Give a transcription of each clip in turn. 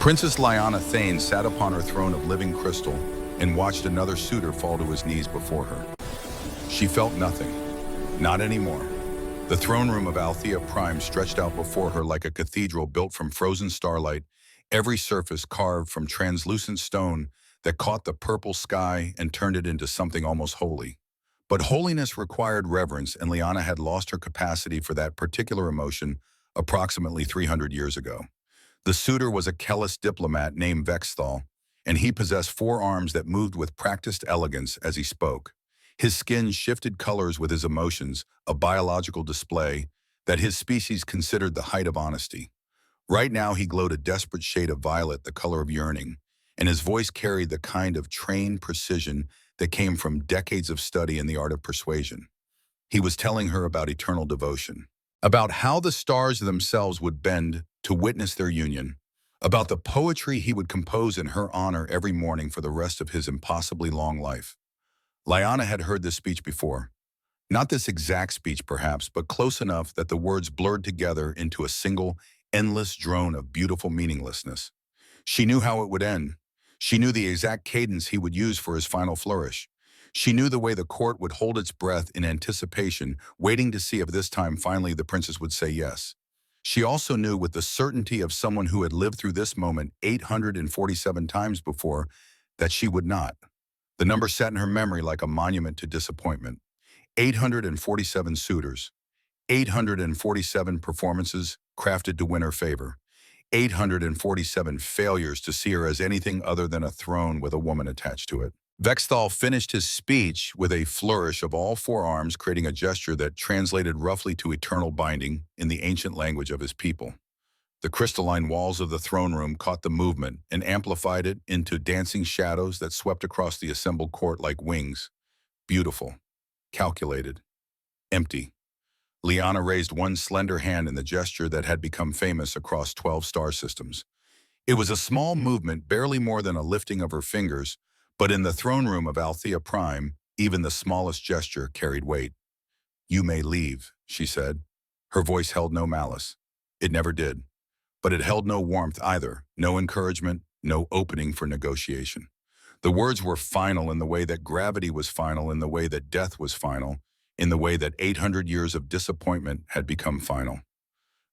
Princess Lyanna Thane sat upon her throne of living crystal and watched another suitor fall to his knees before her. She felt nothing. Not anymore. The throne room of Althea Prime stretched out before her like a cathedral built from frozen starlight, every surface carved from translucent stone that caught the purple sky and turned it into something almost holy. But holiness required reverence, and Lyanna had lost her capacity for that particular emotion approximately 300 years ago. The suitor was a Kellis diplomat named Vexthal, and he possessed four arms that moved with practiced elegance as he spoke. His skin shifted colors with his emotions, a biological display that his species considered the height of honesty. Right now he glowed a desperate shade of violet, the color of yearning, and his voice carried the kind of trained precision that came from decades of study in the art of persuasion. He was telling her about eternal devotion, about how the stars themselves would bend to witness their union, about the poetry he would compose in her honor every morning for the rest of his impossibly long life. Lyanna had heard this speech before. Not this exact speech, perhaps, but close enough that the words blurred together into a single, endless drone of beautiful meaninglessness. She knew how it would end. She knew the exact cadence he would use for his final flourish. She knew the way the court would hold its breath in anticipation, waiting to see if this time finally the princess would say yes. She also knew with the certainty of someone who had lived through this moment 847 times before that she would not. The number sat in her memory like a monument to disappointment. 847 suitors, 847 performances crafted to win her favor, 847 failures to see her as anything other than a throne with a woman attached to it. Vexthal finished his speech with a flourish of all four arms, creating a gesture that translated roughly to eternal binding in the ancient language of his people. The crystalline walls of the throne room caught the movement and amplified it into dancing shadows that swept across the assembled court like wings. Beautiful, calculated, empty. Lyanna raised one slender hand in the gesture that had become famous across 12 star systems. It was a small movement, barely more than a lifting of her fingers, but in the throne room of Althea Prime, even the smallest gesture carried weight. "You may leave," she said. Her voice held no malice. It never did. But it held no warmth either, no encouragement, no opening for negotiation. The words were final in the way that gravity was final, in the way that death was final, in the way that 800 years of disappointment had become final.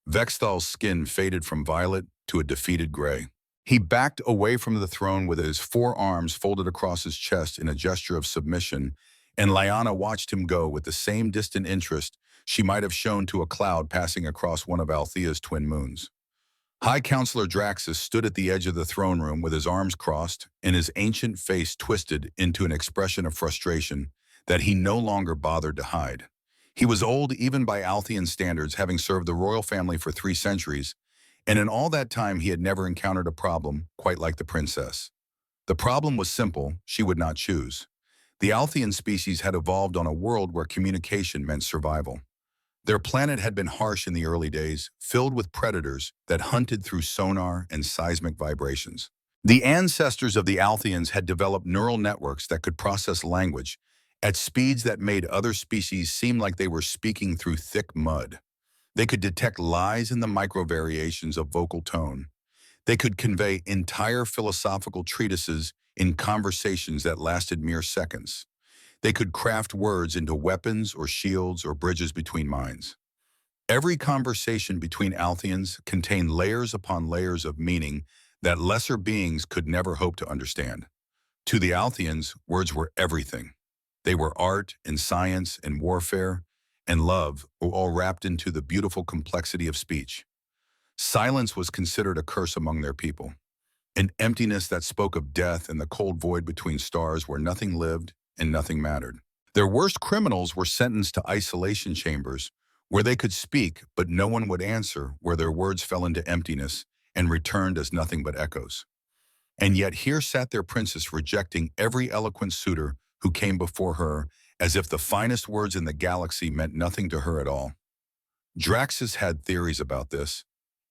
Vexthal's skin faded from violet to a defeated gray. He backed away from the throne with his four arms folded across his chest in a gesture of submission, and Lyanna watched him go with the same distant interest she might have shown to a cloud passing across one of Althea's twin moons. High Counselor Draxus stood at the edge of the throne room with his arms crossed and his ancient face twisted into an expression of frustration that he no longer bothered to hide. He was old even by Althean standards, having served the royal family for 3 centuries, and in all that time he had never encountered a problem quite like the princess. The problem was simple: she would not choose. The Althean species had evolved on a world where communication meant survival. Their planet had been harsh in the early days, filled with predators that hunted through sonar and seismic vibrations. The ancestors of the Altheans had developed neural networks that could process language at speeds that made other species seem like they were speaking through thick mud. They could detect lies in the micro-variations of vocal tone. They could convey entire philosophical treatises in conversations that lasted mere seconds. They could craft words into weapons or shields or bridges between minds. Every conversation between Altheans contained layers upon layers of meaning that lesser beings could never hope to understand. To the Altheans, words were everything. They were art and science and warfare and love, all wrapped into the beautiful complexity of speech. Silence was considered a curse among their people, an emptiness that spoke of death and the cold void between stars where nothing lived and nothing mattered. Their worst criminals were sentenced to isolation chambers, where they could speak, but no one would answer, where their words fell into emptiness and returned as nothing but echoes. And yet here sat their princess rejecting every eloquent suitor who came before her, as if the finest words in the galaxy meant nothing to her at all. Draxus had theories about this.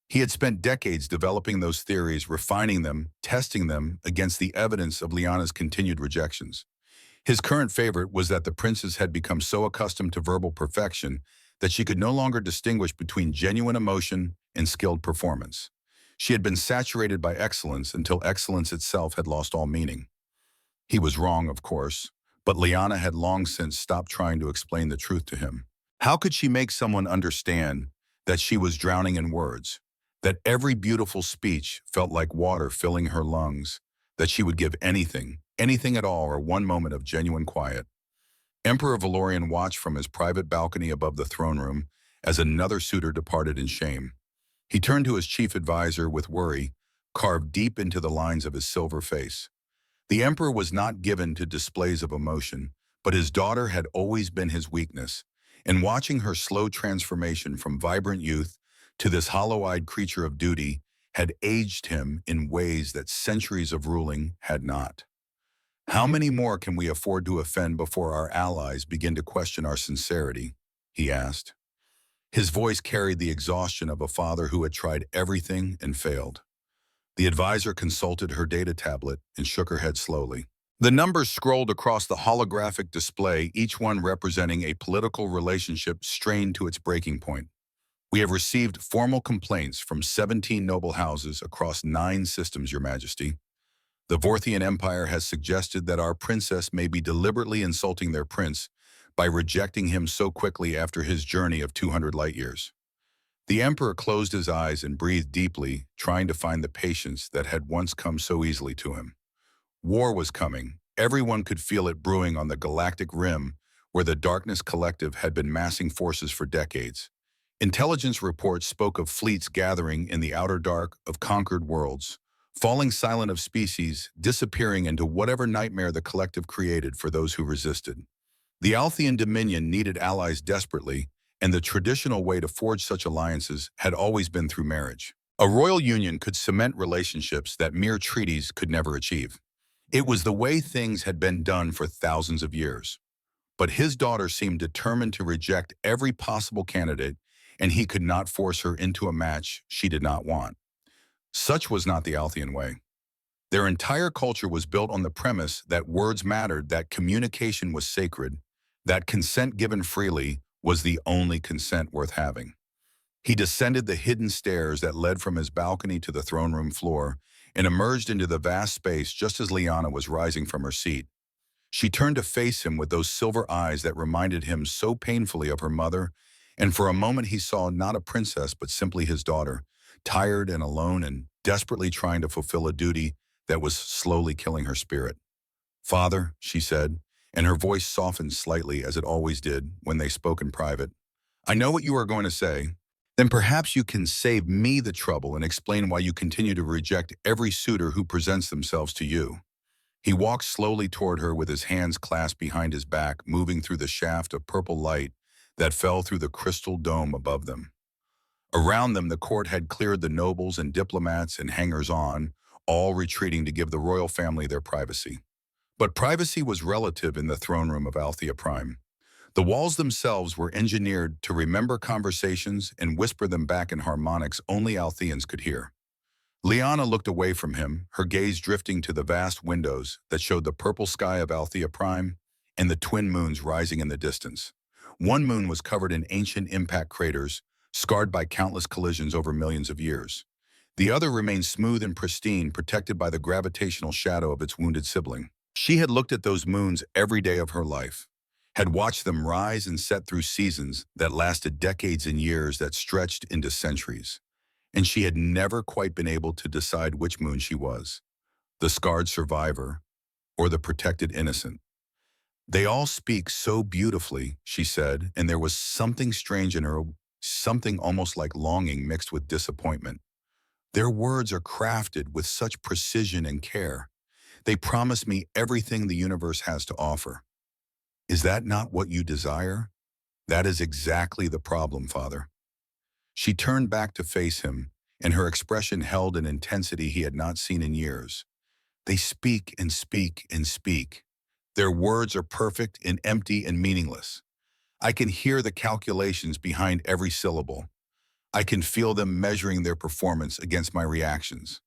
He had spent decades developing those theories, refining them, testing them against the evidence of Lyanna's continued rejections. His current favorite was that the princess had become so accustomed to verbal perfection that she could no longer distinguish between genuine emotion and skilled performance. She had been saturated by excellence until excellence itself had lost all meaning. He was wrong, of course, but Liana had long since stopped trying to explain the truth to him. How could she make someone understand that she was drowning in words, that every beautiful speech felt like water filling her lungs, that she would give anything, anything at all, or one moment of genuine quiet? Emperor Valorian watched from his private balcony above the throne room as another suitor departed in shame. He turned to his chief advisor with worry, carved deep into the lines of his silver face. The emperor was not given to displays of emotion, but his daughter had always been his weakness, and watching her slow transformation from vibrant youth to this hollow-eyed creature of duty had aged him in ways that centuries of ruling had not. How many more can we afford to offend before our allies begin to question our sincerity? He asked. His voice carried the exhaustion of a father who had tried everything and failed. The advisor consulted her data tablet and shook her head slowly. The numbers scrolled across the holographic display, each one representing a political relationship strained to its breaking point. We have received formal complaints from 17 noble houses across 9 systems, Your Majesty. The Vorthian Empire has suggested that our princess may be deliberately insulting their prince by rejecting him so quickly after his journey of 200 light years. The emperor closed his eyes and breathed deeply, trying to find the patience that had once come so easily to him. War was coming. Everyone could feel it brewing on the galactic rim, where the Darkness Collective had been massing forces for decades. Intelligence reports spoke of fleets gathering in the outer dark of conquered worlds, falling silent of species, disappearing into whatever nightmare the Collective created for those who resisted. The Althean Dominion needed allies desperately, and the traditional way to forge such alliances had always been through marriage. A royal union could cement relationships that mere treaties could never achieve. It was the way things had been done for thousands of years. But his daughter seemed determined to reject every possible candidate, and he could not force her into a match she did not want. Such was not the Althean way. Their entire culture was built on the premise that words mattered, that communication was sacred, that consent given freely was the only consent worth having. He descended the hidden stairs that led from his balcony to the throne room floor and emerged into the vast space just as Liana was rising from her seat. She turned to face him with those silver eyes that reminded him so painfully of her mother, and for a moment he saw not a princess but simply his daughter, tired and alone and desperately trying to fulfill a duty that was slowly killing her spirit. "Father," she said, and her voice softened slightly as it always did when they spoke in private. "I know what you are going to say. Then perhaps you can save me the trouble and explain why you continue to reject every suitor who presents themselves to you." He walked slowly toward her with his hands clasped behind his back, moving through the shaft of purple light that fell through the crystal dome above them. Around them, the court had cleared the nobles and diplomats and hangers-on, all retreating to give the royal family their privacy. But privacy was relative in the throne room of Althea Prime. The walls themselves were engineered to remember conversations and whisper them back in harmonics only Altheans could hear. Liana looked away from him, her gaze drifting to the vast windows that showed the purple sky of Althea Prime and the twin moons rising in the distance. One moon was covered in ancient impact craters, scarred by countless collisions over millions of years. The other remained smooth and pristine, protected by the gravitational shadow of its wounded sibling. She had looked at those moons every day of her life, had watched them rise and set through seasons that lasted decades and years that stretched into centuries. And she had never quite been able to decide which moon she was, the scarred survivor or the protected innocent. "They all speak so beautifully," she said, and there was something strange in her, something almost like longing mixed with disappointment. "Their words are crafted with such precision and care. They promise me everything the universe has to offer. Is that not what you desire?" "That is exactly the problem, Father." She turned back to face him, and her expression held an intensity he had not seen in years. "They speak and speak and speak. Their words are perfect and empty and meaningless. I can hear the calculations behind every syllable. I can feel them measuring their performance against my reactions.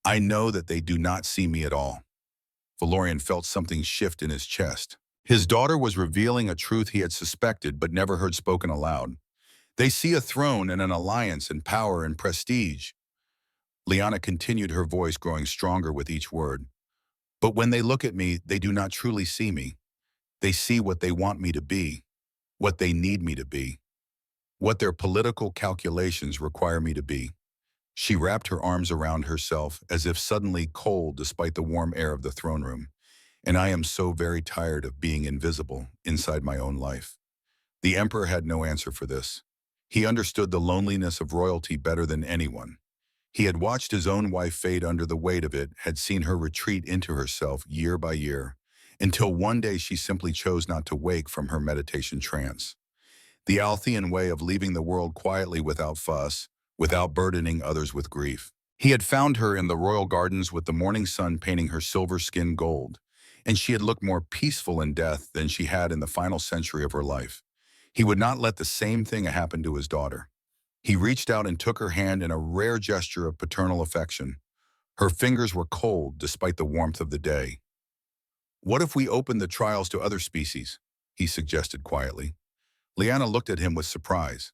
I know that they do not see me at all." Valorian felt something shift in his chest. His daughter was revealing a truth he had suspected but never heard spoken aloud. "They see a throne and an alliance and power and prestige. Liana continued, her voice growing stronger with each word. But when they look at me, they do not truly see me. They see what they want me to be, what they need me to be, what their political calculations require me to be. She wrapped her arms around herself as if suddenly cold despite the warm air of the throne room. And I am so very tired of being invisible inside my own life. The emperor had no answer for this. He understood the loneliness of royalty better than anyone. He had watched his own wife fade under the weight of it, had seen her retreat into herself year by year, until one day she simply chose not to wake from her meditation trance. The Althean way of leaving the world quietly without fuss, without burdening others with grief. He had found her in the royal gardens with the morning sun painting her silver skin gold, and she had looked more peaceful in death than she had in the final century of her life. He would not let the same thing happen to his daughter. He reached out and took her hand in a rare gesture of paternal affection. Her fingers were cold despite the warmth of the day. "What if we open the trials to other species?" he suggested quietly. Liana looked at him with surprise.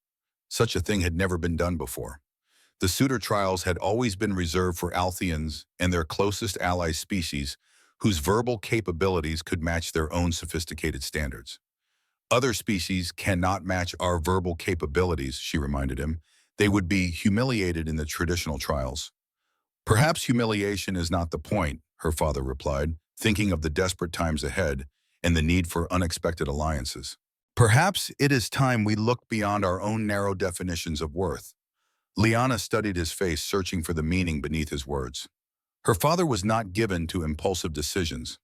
Such a thing had never been done before. The Suitor trials had always been reserved for Altheans and their closest ally species, whose verbal capabilities could match their own sophisticated standards. "Other species cannot match our verbal capabilities," she reminded him. "They would be humiliated in the traditional trials." "Perhaps humiliation is not the point," her father replied, thinking of the desperate times ahead and the need for unexpected alliances. "Perhaps it is time we look beyond our own narrow definitions of worth." Liana studied his face, searching for the meaning beneath his words. Her father was not given to impulsive decisions.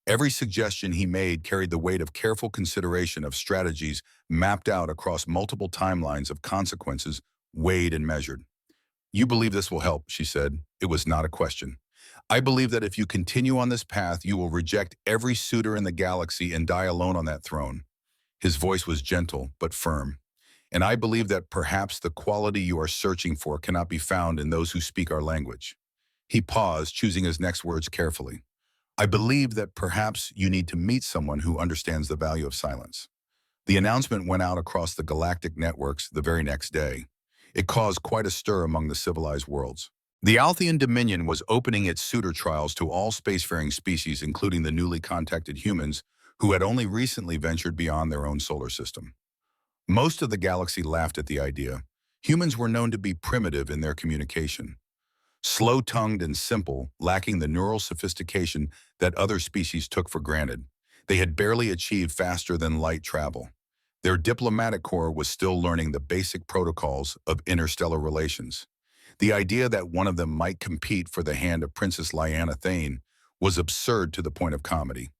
Every suggestion he made carried the weight of careful consideration, of strategies mapped out across multiple timelines, of consequences weighed and measured. "You believe this will help," she said. It was not a question. "I believe that if you continue on this path, you will reject every suitor in the galaxy and die alone on that throne." His voice was gentle but firm. "And I believe that perhaps the quality you are searching for cannot be found in those who speak our language." He paused, choosing his next words carefully. "I believe that perhaps you need to meet someone who understands the value of silence." The announcement went out across the galactic networks the very next day. It caused quite a stir among the civilized worlds. The Althean Dominion was opening its Suitor trials to all spacefaring species, including the newly contacted humans who had only recently ventured beyond their own solar system. Most of the galaxy laughed at the idea. Humans were known to be primitive in their communication, slow-tongued and simple, lacking the neural sophistication that other species took for granted. They had barely achieved faster-than-light travel. Their diplomatic corps was still learning the basic protocols of interstellar relations. The idea that one of them might compete for the hand of Princess Liana Thane was absurd to the point of comedy.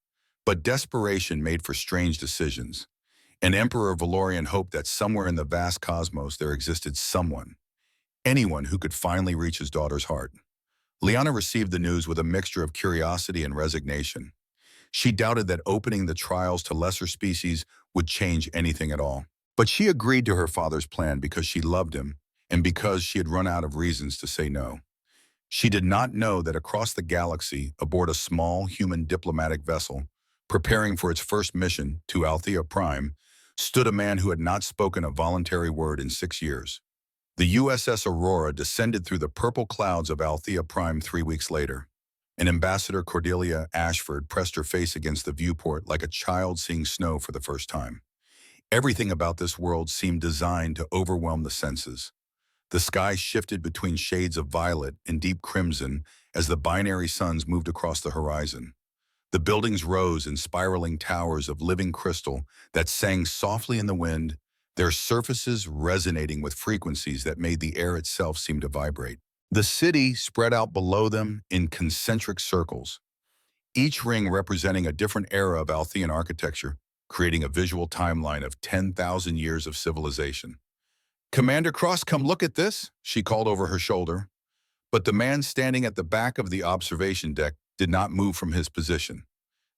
But desperation made for strange decisions. And Emperor Valorian hoped that somewhere in the vast cosmos there existed someone, anyone who could finally reach his daughter's heart. Liana received the news with a mixture of curiosity and resignation. She doubted that opening the trials to lesser species would change anything at all. But she agreed to her father's plan because she loved him and because she had run out of reasons to say no. She did not know that across the galaxy, aboard a small human diplomatic vessel, preparing for its first mission to Althea Prime, stood a man who had not spoken a voluntary word in 6 years. The USS Aurora descended through the purple clouds of Althea Prime 3 weeks later. And Ambassador Cordelia Ashford pressed her face against the viewport like a child seeing snow for the first time. Everything about this world seemed designed to overwhelm the senses. The sky shifted between shades of violet and deep crimson as the binary suns moved across the horizon. The buildings rose in spiraling towers of living crystal that sang softly in the wind, their surfaces resonating with frequencies that made the air itself seem to vibrate. The city spread out below them in concentric circles, each ring representing a different era of Althean architecture, creating a visual timeline of 10,000 years of civilization. "Commander Cross, come look at this," she called over her shoulder. But the man standing at the back of the observation deck did not move from his position.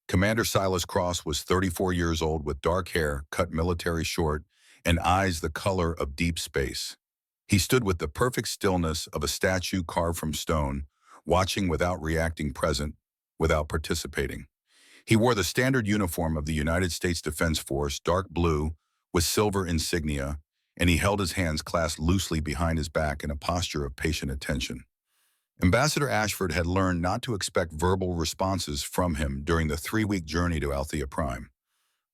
Commander Silas Cross was 34 years old with dark hair, cut military short, and eyes the color of deep space. He stood with the perfect stillness of a statue carved from stone, watching without reacting, present without participating. He wore the standard uniform of the United States Defense Force, dark blue, with silver insignia, and he held his hands clasped loosely behind his back in a posture of patient attention. Ambassador Ashford had learned not to expect verbal responses from him during the 3-week journey to Althea Prime.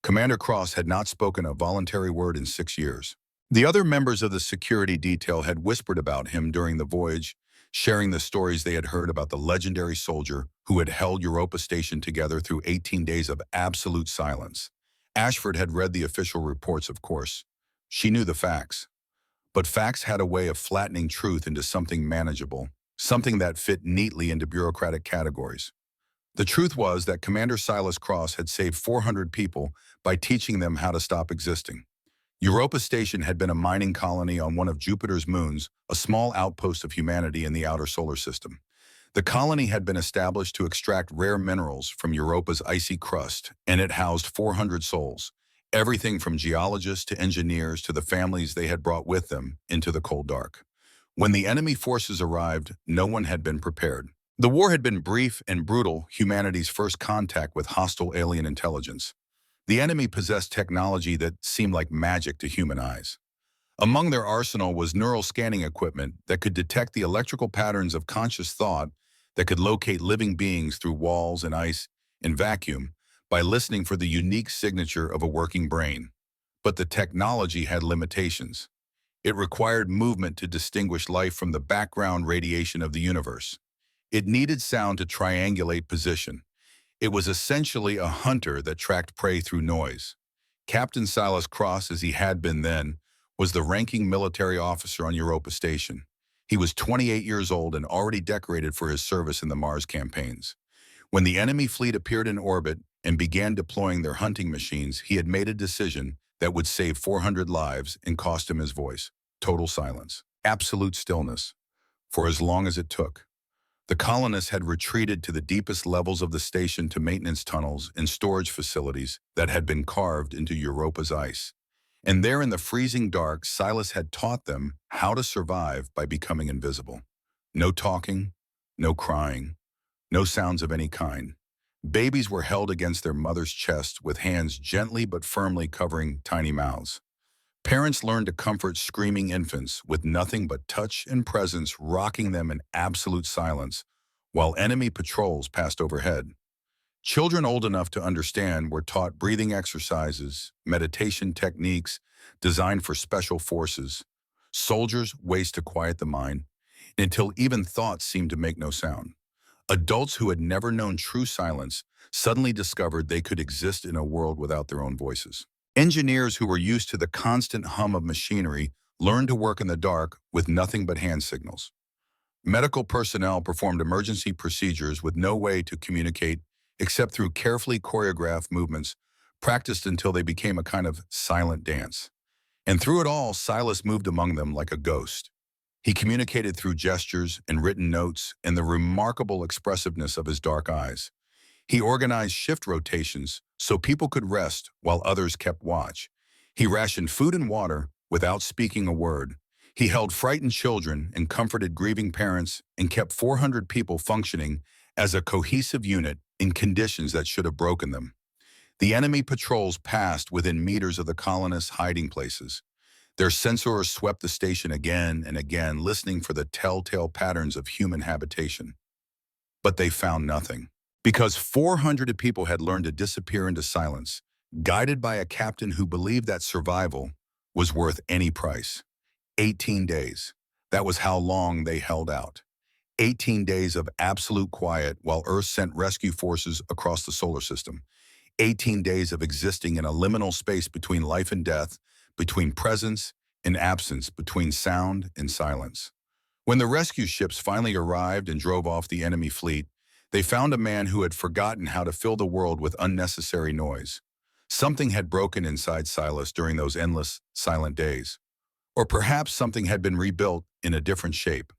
Commander Cross had not spoken a voluntary word in 6 years. The other members of the security detail had whispered about him during the voyage, sharing the stories they had heard about the legendary soldier who had held Europa Station together through 18 days of absolute silence. Ashford had read the official reports, of course. She knew the facts. But facts had a way of flattening truth into something manageable, something that fit neatly into bureaucratic categories. The truth was that Commander Silas Cross had saved 400 people by teaching them how to stop existing. Europa Station had been a mining colony on one of Jupiter's moons, a small outpost of humanity in the outer solar system. The colony had been established to extract rare minerals from Europa's icy crust, and it housed 400 souls, everything from geologists to engineers to the families they had brought with them into the cold dark. When the enemy forces arrived, no one had been prepared. The war had been brief and brutal, humanity's first contact with hostile alien intelligence. The enemy possessed technology that seemed like magic to human eyes. Among their arsenal was neural scanning equipment that could detect the electrical patterns of conscious thought, that could locate living beings through walls and ice and vacuum by listening for the unique signature of a working brain. But the technology had limitations. It required movement to distinguish life from the background radiation of the universe. It needed sound to triangulate position. It was essentially a hunter that tracked prey through noise. Captain Silas Cross, as he had been then, was the ranking military officer on Europa Station. He was 28 years old and already decorated for his service in the Mars campaigns. When the enemy fleet appeared in orbit and began deploying their hunting machines, he had made a decision that would save 400 lives and cost him his voice. Total silence. Absolute stillness. For as long as it took. The colonists had retreated to the deepest levels of the station to maintenance tunnels and storage facilities that had been carved into Europa's ice. And there in the freezing dark, Silas had taught them how to survive by becoming invisible. No talking, no crying, no sounds of any kind. Babies were held against their mother's chest with hands gently but firmly covering tiny mouths. Parents learned to comfort screaming infants with nothing but touch and presence, rocking them in absolute silence while enemy patrols passed overhead. Children old enough to understand were taught breathing exercises, meditation techniques designed for special forces, soldiers ways to quiet the mind, until even thoughts seemed to make no sound. Adults who had never known true silence suddenly discovered they could exist in a world without their own voices. Engineers who were used to the constant hum of machinery learned to work in the dark with nothing but hand signals. Medical personnel performed emergency procedures with no way to communicate except through carefully choreographed movements practiced until they became a kind of silent dance. And through it all, Silas moved among them like a ghost. He communicated through gestures and written notes and the remarkable expressiveness of his dark eyes. He organized shift rotations so people could rest while others kept watch. He rationed food and water without speaking a word. He held frightened children and comforted grieving parents and kept 400 people functioning as a cohesive unit in conditions that should have broken them. The enemy patrols passed within meters of the colonists' hiding places. Their sensors swept the station again and again, listening for the telltale patterns of human habitation. But they found nothing. Because 400 people had learned to disappear into silence, guided by a captain who believed that survival was worth any price. 18 days. That was how long they held out. 18 days of absolute quiet while Earth sent rescue forces across the solar system. 18 days of existing in a liminal space between life and death, between presence and absence, between sound and silence. When the rescue ships finally arrived and drove off the enemy fleet, they found a man who had forgotten how to fill the world with unnecessary noise. Something had broken inside Silas during those endless, silent days. Or perhaps something had been rebuilt in a different shape.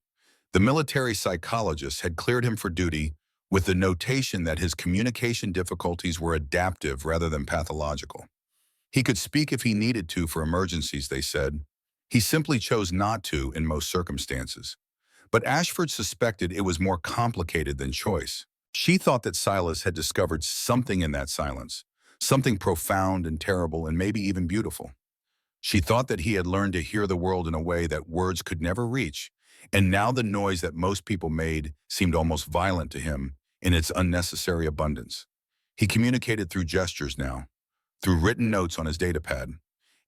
The military psychologist had cleared him for duty with the notation that his communication difficulties were adaptive rather than pathological. He could speak if he needed to for emergencies, they said. He simply chose not to in most circumstances. But Ashford suspected it was more complicated than choice. She thought that Silas had discovered something in that silence, something profound and terrible and maybe even beautiful. She thought that he had learned to hear the world in a way that words could never reach, And now the noise that most people made seemed almost violent to him in its unnecessary abundance. He communicated through gestures now, through written notes on his datapad,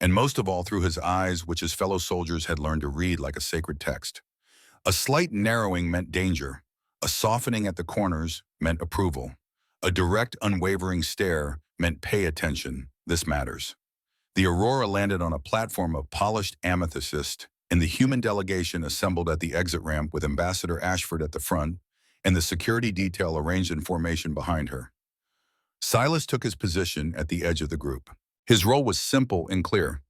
and most of all through his eyes, which his fellow soldiers had learned to read like a sacred text. A slight narrowing meant danger. A softening at the corners meant approval. A direct, unwavering stare meant pay attention. This matters. The Aurora landed on a platform of polished amethyst, and the human delegation assembled at the exit ramp with Ambassador Ashford at the front and the security detail arranged in formation behind her. Silas took his position at the edge of the group. His role was simple and clear.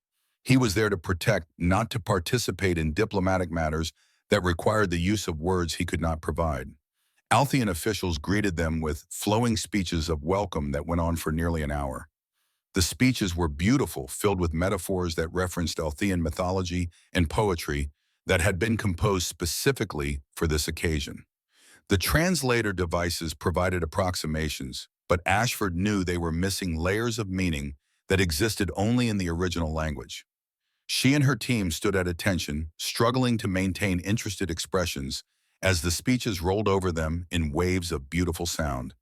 He was there to protect, not to participate in diplomatic matters that required the use of words he could not provide. Althean officials greeted them with flowing speeches of welcome that went on for nearly an hour. The speeches were beautiful, filled with metaphors that referenced Althean mythology and poetry that had been composed specifically for this occasion. The translator devices provided approximations, but Ashford knew they were missing layers of meaning that existed only in the original language. She and her team stood at attention, struggling to maintain interested expressions as the speeches rolled over them in waves of beautiful sound.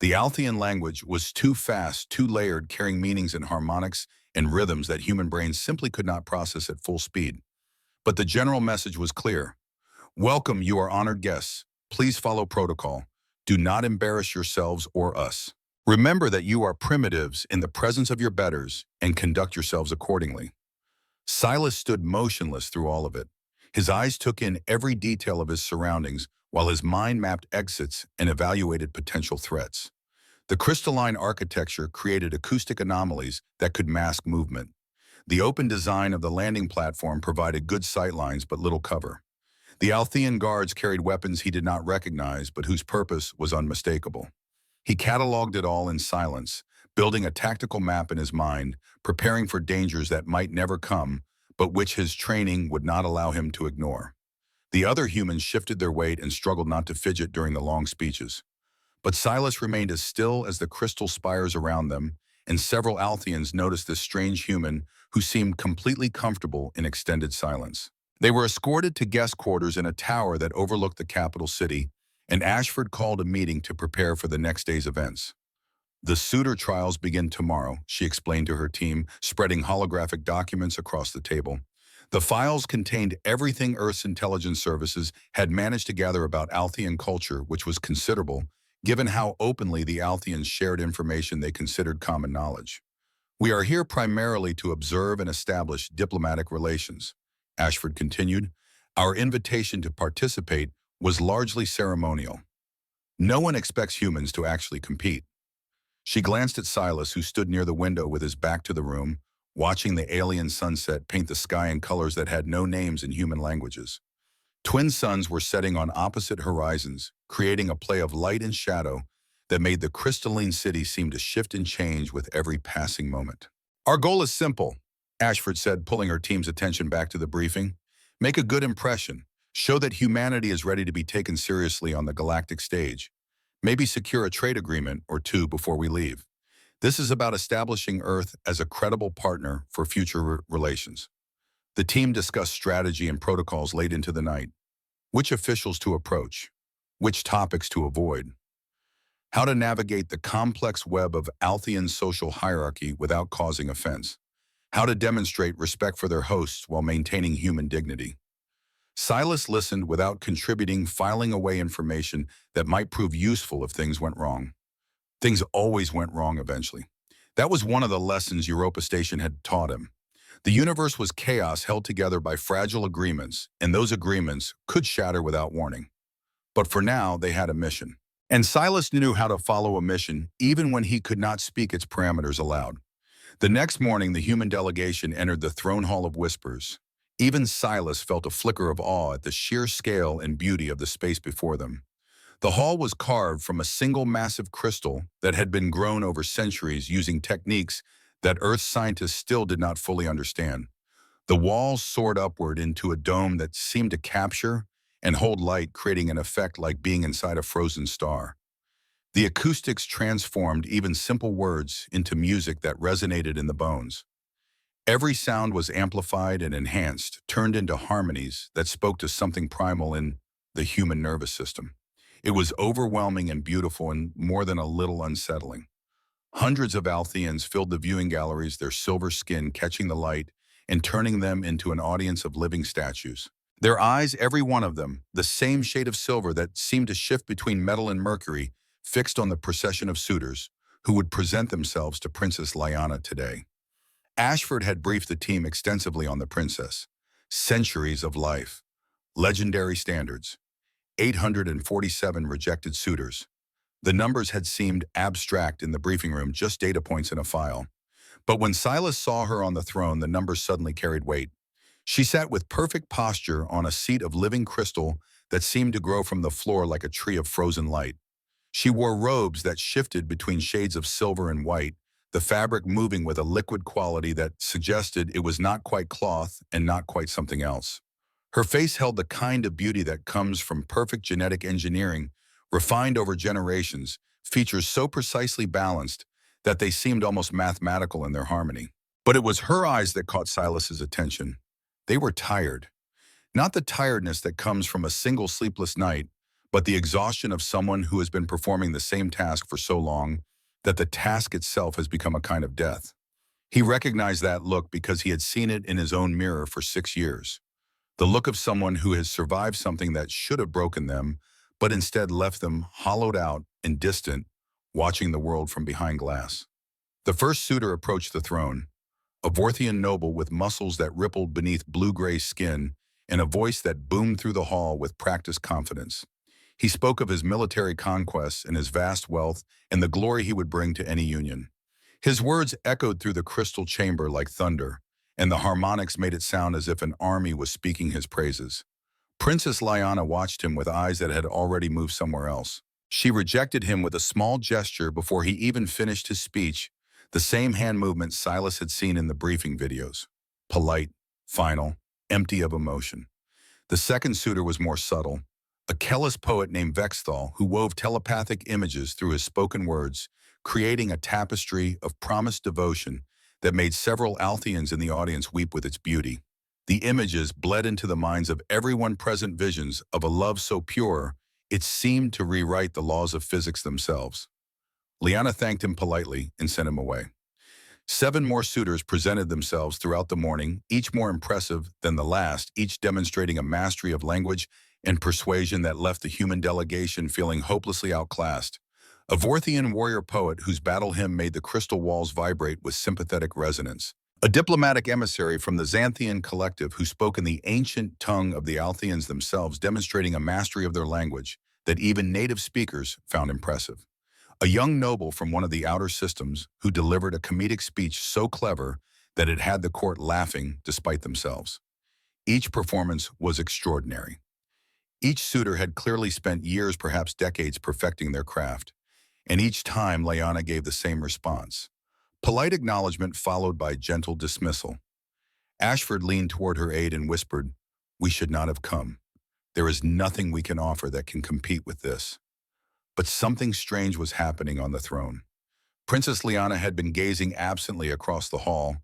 The Althean language was too fast, too layered, carrying meanings and harmonics and rhythms that human brains simply could not process at full speed. But the general message was clear. Welcome, you are honored guests. Please follow protocol. Do not embarrass yourselves or us. Remember that you are primitives in the presence of your betters and conduct yourselves accordingly. Silas stood motionless through all of it. His eyes took in every detail of his surroundings while his mind mapped exits and evaluated potential threats. The crystalline architecture created acoustic anomalies that could mask movement. The open design of the landing platform provided good sightlines but little cover. The Althean guards carried weapons he did not recognize but whose purpose was unmistakable. He cataloged it all in silence, building a tactical map in his mind, preparing for dangers that might never come, but which his training would not allow him to ignore. The other humans shifted their weight and struggled not to fidget during the long speeches. But Silas remained as still as the crystal spires around them, and several Altheans noticed this strange human who seemed completely comfortable in extended silence. They were escorted to guest quarters in a tower that overlooked the capital city, and Ashford called a meeting to prepare for the next day's events. The Suitor trials begin tomorrow, she explained to her team, spreading holographic documents across the table. The files contained everything Earth's intelligence services had managed to gather about Althean culture, which was considerable, given how openly the Altheans shared information they considered common knowledge. We are here primarily to observe and establish diplomatic relations, Ashford continued. Our invitation to participate was largely ceremonial. No one expects humans to actually compete. She glanced at Silas, who stood near the window with his back to the room, watching the alien sunset paint the sky in colors that had no names in human languages. Twin suns were setting on opposite horizons, creating a play of light and shadow that made the crystalline city seem to shift and change with every passing moment. Our goal is simple, Ashford said, pulling her team's attention back to the briefing. Make a good impression. Show that humanity is ready to be taken seriously on the galactic stage. Maybe secure a trade agreement or two before we leave. This is about establishing Earth as a credible partner for future relations. The team discussed strategy and protocols late into the night. Which officials to approach, which topics to avoid, how to navigate the complex web of Althean social hierarchy without causing offense, how to demonstrate respect for their hosts while maintaining human dignity. Silas listened without contributing, filing away information that might prove useful if things went wrong. Things always went wrong eventually. That was one of the lessons Europa Station had taught him. The universe was chaos held together by fragile agreements, and those agreements could shatter without warning. But for now, they had a mission. And Silas knew how to follow a mission even when he could not speak its parameters aloud. The next morning, the human delegation entered the throne hall of whispers. Even Silas felt a flicker of awe at the sheer scale and beauty of the space before them. The hall was carved from a single massive crystal that had been grown over centuries using techniques that Earth scientists still did not fully understand. The walls soared upward into a dome that seemed to capture and hold light, creating an effect like being inside a frozen star. The acoustics transformed even simple words into music that resonated in the bones. Every sound was amplified and enhanced, turned into harmonies that spoke to something primal in the human nervous system. It was overwhelming and beautiful and more than a little unsettling. Hundreds of Altheans filled the viewing galleries, their silver skin catching the light and turning them into an audience of living statues. Their eyes, every one of them, the same shade of silver that seemed to shift between metal and mercury, fixed on the procession of suitors who would present themselves to Princess Lyanna today. Ashford had briefed the team extensively on the princess. Centuries of life, legendary standards, 847 rejected suitors. The numbers had seemed abstract in the briefing room, just data points in a file. But when Silas saw her on the throne, the numbers suddenly carried weight. She sat with perfect posture on a seat of living crystal that seemed to grow from the floor like a tree of frozen light. She wore robes that shifted between shades of silver and white, the fabric moving with a liquid quality that suggested it was not quite cloth and not quite something else. Her face held the kind of beauty that comes from perfect genetic engineering, refined over generations, features so precisely balanced that they seemed almost mathematical in their harmony. But it was her eyes that caught Silas's attention. They were tired. Not the tiredness that comes from a single sleepless night, but the exhaustion of someone who has been performing the same task for so long that the task itself has become a kind of death. He recognized that look because he had seen it in his own mirror for 6 years. The look of someone who has survived something that should have broken them, but instead left them hollowed out and distant, watching the world from behind glass. The first suitor approached the throne, a Vorthian noble with muscles that rippled beneath blue-gray skin and a voice that boomed through the hall with practiced confidence. He spoke of his military conquests and his vast wealth and the glory he would bring to any union. His words echoed through the crystal chamber like thunder, and the harmonics made it sound as if an army was speaking his praises. Princess Lyanna watched him with eyes that had already moved somewhere else. She rejected him with a small gesture before he even finished his speech, the same hand movement Silas had seen in the briefing videos. Polite, final, empty of emotion. The second suitor was more subtle, a Kellis poet named Vexthal who wove telepathic images through his spoken words, creating a tapestry of promised devotion that made several Altheans in the audience weep with its beauty. The images bled into the minds of everyone present, visions of a love so pure it seemed to rewrite the laws of physics themselves. Lyanna thanked him politely and sent him away. 7 more suitors presented themselves throughout the morning, each more impressive than the last, each demonstrating a mastery of language and persuasion that left the human delegation feeling hopelessly outclassed. A Vorthian warrior poet whose battle hymn made the crystal walls vibrate with sympathetic resonance. A diplomatic emissary from the Xanthian collective who spoke in the ancient tongue of the Altheans themselves, demonstrating a mastery of their language that even native speakers found impressive. A young noble from one of the outer systems who delivered a comedic speech so clever that it had the court laughing despite themselves. Each performance was extraordinary. Each suitor had clearly spent years, perhaps decades, perfecting their craft, and each time Lyanna gave the same response. Polite acknowledgement followed by gentle dismissal. Ashford leaned toward her aide and whispered, "We should not have come. There is nothing we can offer that can compete with this." But something strange was happening on the throne. Princess Lyanna had been gazing absently across the hall,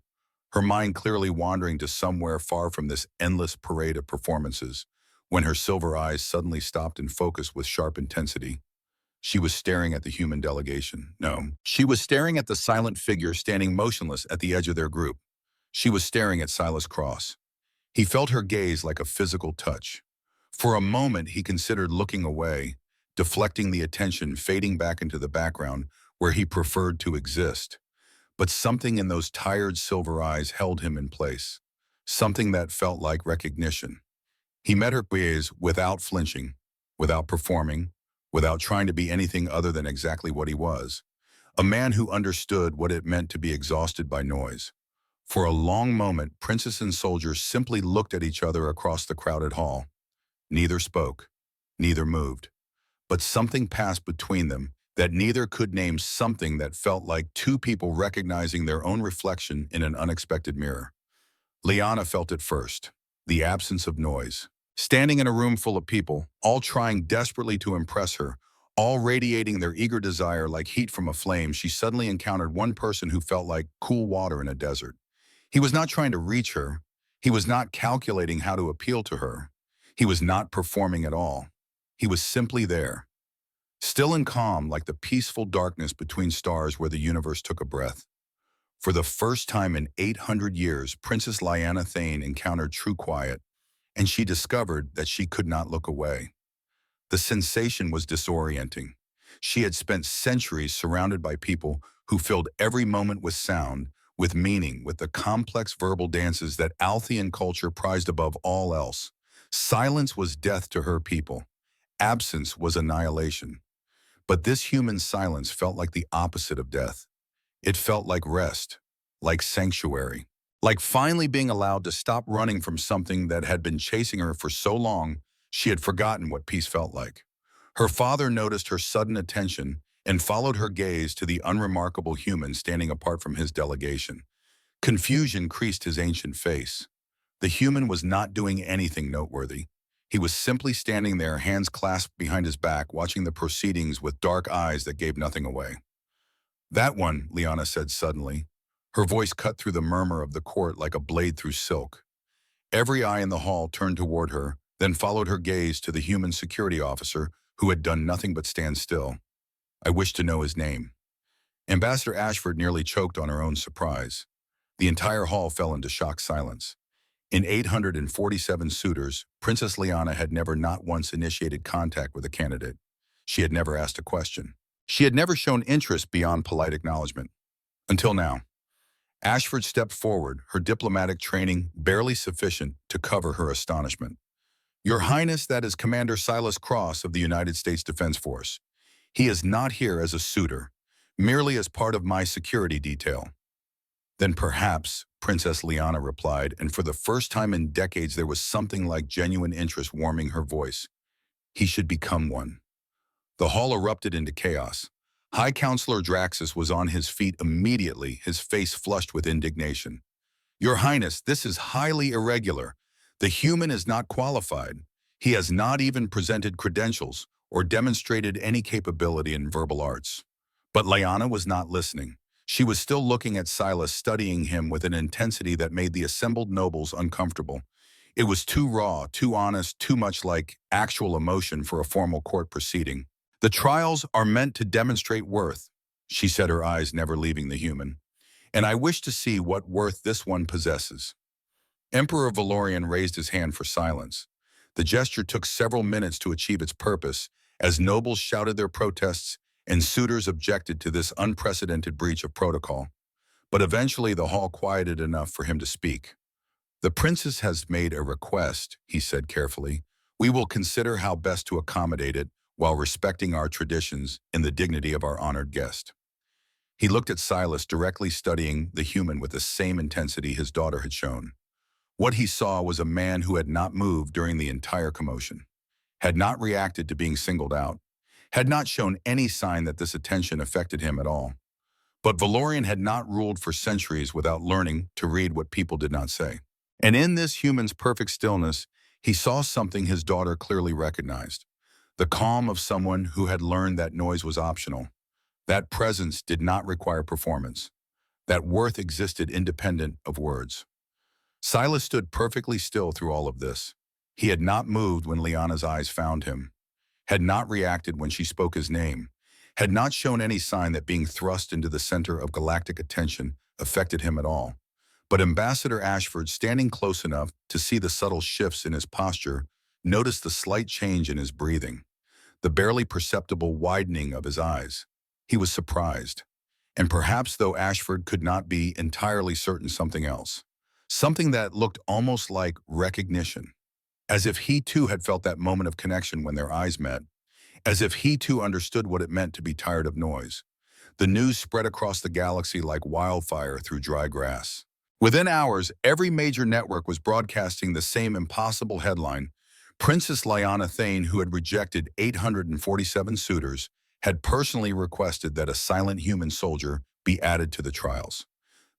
her mind clearly wandering to somewhere far from this endless parade of performances, when her silver eyes suddenly stopped and focused with sharp intensity. She was staring at the human delegation. No, she was staring at the silent figure standing motionless at the edge of their group. She was staring at Silas Cross. He felt her gaze like a physical touch. For a moment, he considered looking away, deflecting the attention, fading back into the background where he preferred to exist. But something in those tired silver eyes held him in place, something that felt like recognition. He met her gaze without flinching, without performing, without trying to be anything other than exactly what he was, a man who understood what it meant to be exhausted by noise. For a long moment, princess and soldier simply looked at each other across the crowded hall. Neither spoke, neither moved. But something passed between them that neither could name, something that felt like two people recognizing their own reflection in an unexpected mirror. Lyanna felt it first, the absence of noise. Standing in a room full of people, all trying desperately to impress her, all radiating their eager desire like heat from a flame, she suddenly encountered one person who felt like cool water in a desert. He was not trying to reach her. He was not calculating how to appeal to her. He was not performing at all. He was simply there, still and calm like the peaceful darkness between stars where the universe took a breath. For the first time in 800 years, Princess Lyanna Thane encountered true quiet, and she discovered that she could not look away. The sensation was disorienting. She had spent centuries surrounded by people who filled every moment with sound, with meaning, with the complex verbal dances that Althean culture prized above all else. Silence was death to her people. Absence was annihilation. But this human silence felt like the opposite of death. It felt like rest, like sanctuary, like finally being allowed to stop running from something that had been chasing her for so long she had forgotten what peace felt like. Her father noticed her sudden attention and followed her gaze to the unremarkable human standing apart from his delegation. Confusion creased his ancient face. The human was not doing anything noteworthy. He was simply standing there, hands clasped behind his back, watching the proceedings with dark eyes that gave nothing away. "That one," Lyanna said suddenly. Her voice cut through the murmur of the court like a blade through silk. Every eye in the hall turned toward her, then followed her gaze to the human security officer who had done nothing but stand still. "I wish to know his name." Ambassador Ashford nearly choked on her own surprise. The entire hall fell into shocked silence. In 847 suitors, Princess Lyanna had never not once initiated contact with a candidate. She had never asked a question. She had never shown interest beyond polite acknowledgement. Until now. Ashford stepped forward, her diplomatic training barely sufficient to cover her astonishment. "Your Highness, that is Commander Silas Cross of the United States Defense Force. He is not here as a suitor, merely as part of my security detail." "Then perhaps," Princess Lyanna replied, and for the first time in decades there was something like genuine interest warming her voice, "he should become one." The hall erupted into chaos. High Counselor Draxus was on his feet immediately, his face flushed with indignation. "Your Highness, this is highly irregular. The human is not qualified. He has not even presented credentials or demonstrated any capability in verbal arts." But Lyanna was not listening. She was still looking at Silas, studying him with an intensity that made the assembled nobles uncomfortable. It was too raw, too honest, too much like actual emotion for a formal court proceeding. "The trials are meant to demonstrate worth," she said, her eyes never leaving the human. "And I wish to see what worth this one possesses." Emperor Valorian raised his hand for silence. The gesture took several minutes to achieve its purpose, as nobles shouted their protests and suitors objected to this unprecedented breach of protocol. But eventually the hall quieted enough for him to speak. "The princess has made a request," he said carefully. "We will consider how best to accommodate it while respecting our traditions and the dignity of our honored guest." He looked at Silas, directly studying the human with the same intensity his daughter had shown. What he saw was a man who had not moved during the entire commotion, had not reacted to being singled out, had not shown any sign that this attention affected him at all. But Valorian had not ruled for centuries without learning to read what people did not say. And in this human's perfect stillness, he saw something his daughter clearly recognized. The calm of someone who had learned that noise was optional. That presence did not require performance. That worth existed independent of words. Silas stood perfectly still through all of this. He had not moved when Lyanna's eyes found him, had not reacted when she spoke his name, had not shown any sign that being thrust into the center of galactic attention affected him at all. But Ambassador Ashford, standing close enough to see the subtle shifts in his posture, noticed the slight change in his breathing, the barely perceptible widening of his eyes. He was surprised. And perhaps, though Ashford could not be entirely certain, something else. Something that looked almost like recognition. As if he too had felt that moment of connection when their eyes met. As if he too understood what it meant to be tired of noise. The news spread across the galaxy like wildfire through dry grass. Within hours, every major network was broadcasting the same impossible headline. Princess Lyanna Thane, who had rejected 847 suitors, had personally requested that a silent human soldier be added to the trials.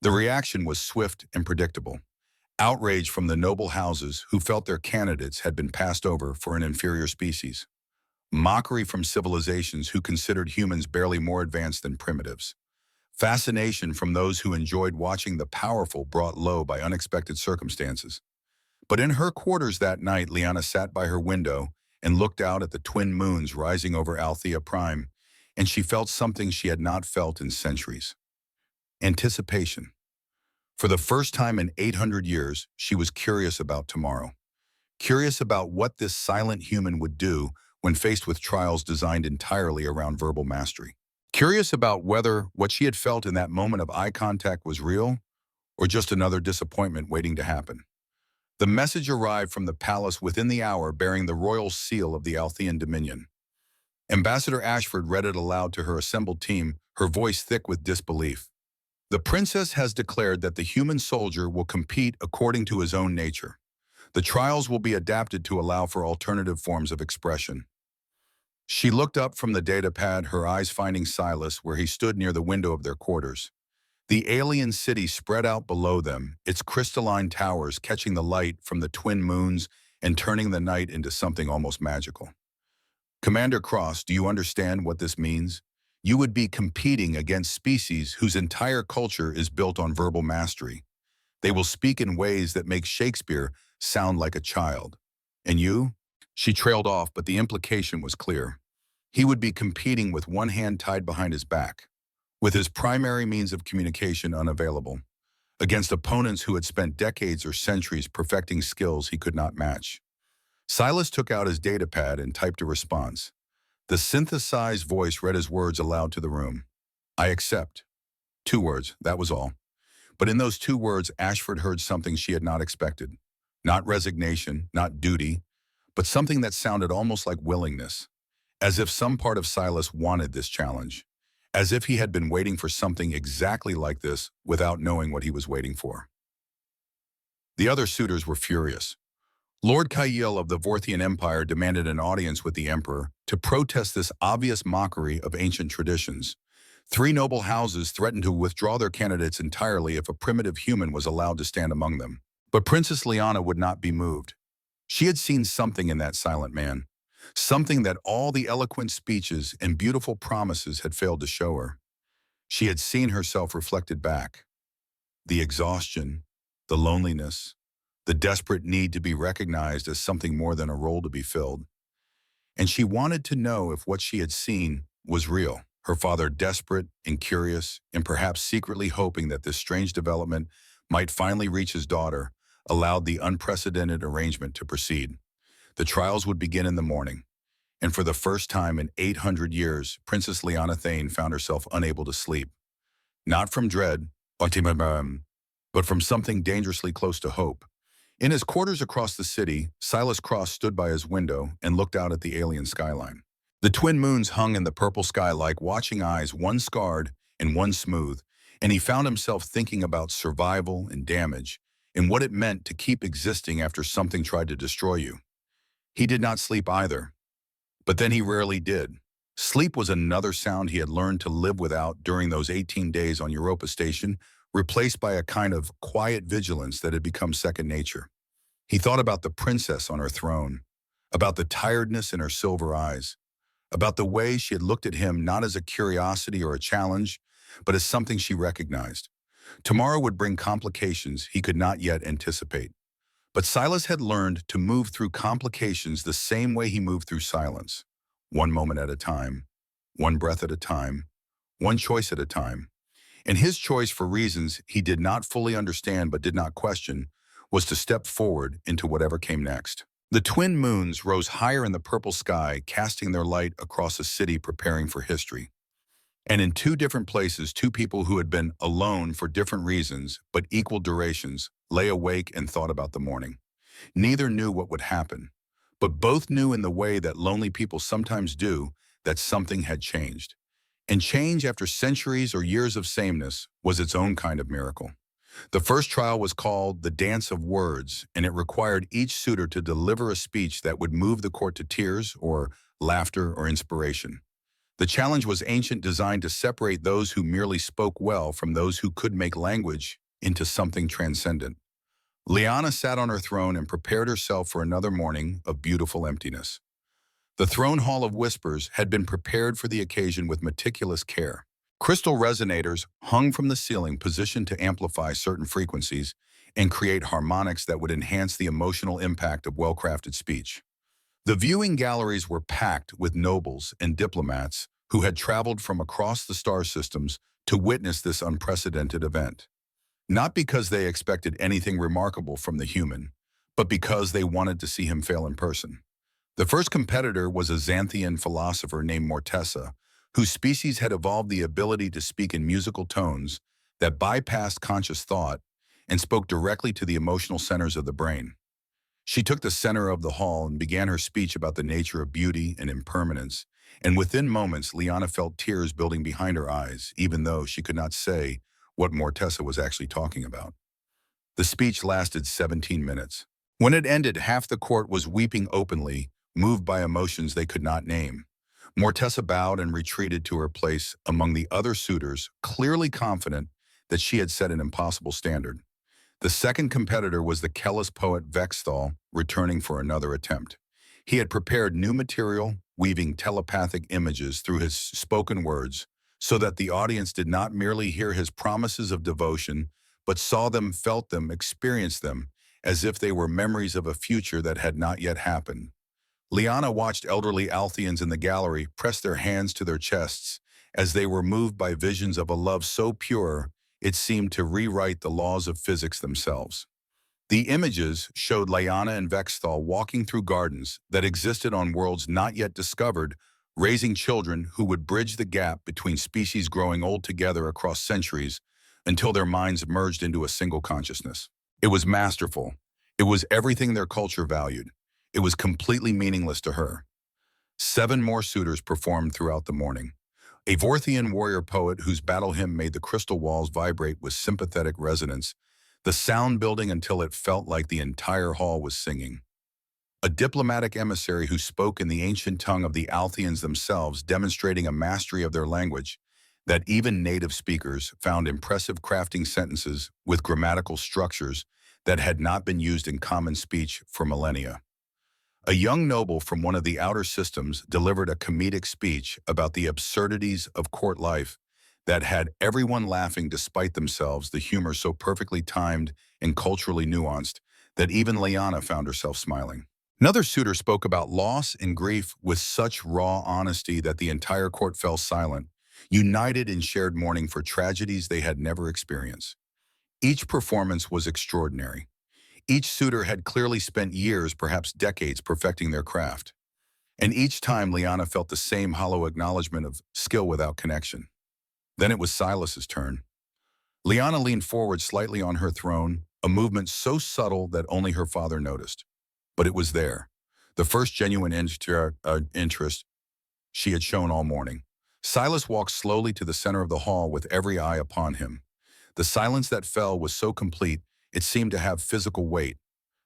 The reaction was swift and predictable. Outrage from the noble houses who felt their candidates had been passed over for an inferior species. Mockery from civilizations who considered humans barely more advanced than primitives. Fascination from those who enjoyed watching the powerful brought low by unexpected circumstances. But in her quarters that night, Liana sat by her window and looked out at the twin moons rising over Althea Prime, and she felt something she had not felt in centuries. Anticipation. For the first time in 800 years, she was curious about tomorrow. Curious about what this silent human would do when faced with trials designed entirely around verbal mastery. Curious about whether what she had felt in that moment of eye contact was real or just another disappointment waiting to happen. The message arrived from the palace within the hour, bearing the royal seal of the Althean Dominion. Ambassador Ashford read it aloud to her assembled team, her voice thick with disbelief. The princess has declared that the human soldier will compete according to his own nature. The trials will be adapted to allow for alternative forms of expression. She looked up from the datapad, her eyes finding Silas where he stood near the window of their quarters. The alien city spread out below them, its crystalline towers catching the light from the twin moons and turning the night into something almost magical. Commander Cross, do you understand what this means? You would be competing against species whose entire culture is built on verbal mastery. They will speak in ways that make Shakespeare sound like a child. And you? She trailed off, but the implication was clear. He would be competing with one hand tied behind his back, with his primary means of communication unavailable, against opponents who had spent decades or centuries perfecting skills he could not match. Silas took out his datapad and typed a response. The synthesized voice read his words aloud to the room. I accept. 2 words, that was all. But in those 2 words, Ashford heard something she had not expected. Not resignation, not duty, but something that sounded almost like willingness, as if some part of Silas wanted this challenge, as if he had been waiting for something exactly like this without knowing what he was waiting for. The other suitors were furious. Lord Kyle of the Vorthian Empire demanded an audience with the Emperor to protest this obvious mockery of ancient traditions. 3 noble houses threatened to withdraw their candidates entirely if a primitive human was allowed to stand among them. But Princess Liana would not be moved. She had seen something in that silent man, something that all the eloquent speeches and beautiful promises had failed to show her. She had seen herself reflected back. The exhaustion, the loneliness, the desperate need to be recognized as something more than a role to be filled. And she wanted to know if what she had seen was real. Her father desperate and curious, and perhaps secretly hoping that this strange development might finally reach his daughter, allowed the unprecedented arrangement to proceed. The trials would begin in the morning, and for the first time in 800 years, Princess Liana Thane found herself unable to sleep. Not from dread, but from something dangerously close to hope. In his quarters across the city, Silas Cross stood by his window and looked out at the alien skyline. The twin moons hung in the purple sky like watching eyes, one scarred and one smooth, and he found himself thinking about survival and damage, and what it meant to keep existing after something tried to destroy you. He did not sleep either, but then he rarely did. Sleep was another sound he had learned to live without during those 18 days on Europa Station, replaced by a kind of quiet vigilance that had become second nature. He thought about the princess on her throne, about the tiredness in her silver eyes, about the way she had looked at him not as a curiosity or a challenge, but as something she recognized. Tomorrow would bring complications he could not yet anticipate. But Silas had learned to move through complications the same way he moved through silence, one moment at a time, one breath at a time, one choice at a time. And his choice, for reasons he did not fully understand but did not question, was to step forward into whatever came next. The twin moons rose higher in the purple sky, casting their light across a city preparing for history. And in 2 different places, 2 people who had been alone for different reasons, but equal durations, lay awake and thought about the morning. Neither knew what would happen, but both knew in the way that lonely people sometimes do that something had changed. And change after centuries or years of sameness was its own kind of miracle. The first trial was called the Dance of Words, and it required each suitor to deliver a speech that would move the court to tears or laughter or inspiration. The challenge was ancient, designed to separate those who merely spoke well from those who could make language into something transcendent. Liana sat on her throne and prepared herself for another morning of beautiful emptiness. The throne hall of whispers had been prepared for the occasion with meticulous care. Crystal resonators hung from the ceiling positioned to amplify certain frequencies and create harmonics that would enhance the emotional impact of well-crafted speech. The viewing galleries were packed with nobles and diplomats who had traveled from across the star systems to witness this unprecedented event. Not because they expected anything remarkable from the human, but because they wanted to see him fail in person. The first competitor was a Xanthian philosopher named Mortessa, whose species had evolved the ability to speak in musical tones that bypassed conscious thought and spoke directly to the emotional centers of the brain. She took the center of the hall and began her speech about the nature of beauty and impermanence, and within moments, Liana felt tears building behind her eyes, even though she could not say what Mortessa was actually talking about. The speech lasted 17 minutes. When it ended, half the court was weeping openly, moved by emotions they could not name. Mortessa bowed and retreated to her place among the other suitors, clearly confident that she had set an impossible standard. The second competitor was the Kellis poet Vexthal, returning for another attempt. He had prepared new material, weaving telepathic images through his spoken words, so that the audience did not merely hear his promises of devotion, but saw them, felt them, experienced them, as if they were memories of a future that had not yet happened. Liana watched elderly Altheans in the gallery press their hands to their chests as they were moved by visions of a love so pure it seemed to rewrite the laws of physics themselves. The images showed Liana and Vexthal walking through gardens that existed on worlds not yet discovered, raising children who would bridge the gap between species growing old together across centuries until their minds merged into a single consciousness. It was masterful. It was everything their culture valued. It was completely meaningless to her. 7 more suitors performed throughout the morning. A Vorthian warrior poet whose battle hymn made the crystal walls vibrate with sympathetic resonance, the sound building until it felt like the entire hall was singing. A diplomatic emissary who spoke in the ancient tongue of the Altheans themselves, demonstrating a mastery of their language that even native speakers found impressive, crafting sentences with grammatical structures that had not been used in common speech for millennia. A young noble from one of the outer systems delivered a comedic speech about the absurdities of court life that had everyone laughing despite themselves, the humor so perfectly timed and culturally nuanced that even Liana found herself smiling. Another suitor spoke about loss and grief with such raw honesty that the entire court fell silent, united in shared mourning for tragedies they had never experienced. Each performance was extraordinary. Each suitor had clearly spent years, perhaps decades, perfecting their craft. And each time Liana felt the same hollow acknowledgement of skill without connection. Then it was Silas's turn. Liana leaned forward slightly on her throne, a movement so subtle that only her father noticed. But it was there, the first genuine interest she had shown all morning. Silas walked slowly to the center of the hall with every eye upon him. The silence that fell was so complete, it seemed to have physical weight.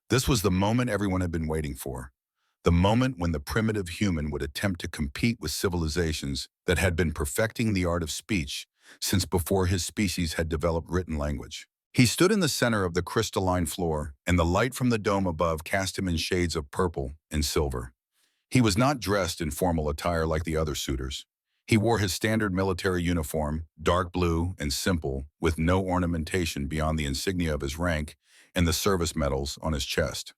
This was the moment everyone had been waiting for. The moment when the primitive human would attempt to compete with civilizations that had been perfecting the art of speech since before his species had developed written language. He stood in the center of the crystalline floor, and the light from the dome above cast him in shades of purple and silver. He was not dressed in formal attire like the other suitors. He wore his standard military uniform, dark blue and simple, with no ornamentation beyond the insignia of his rank and the service medals on his chest.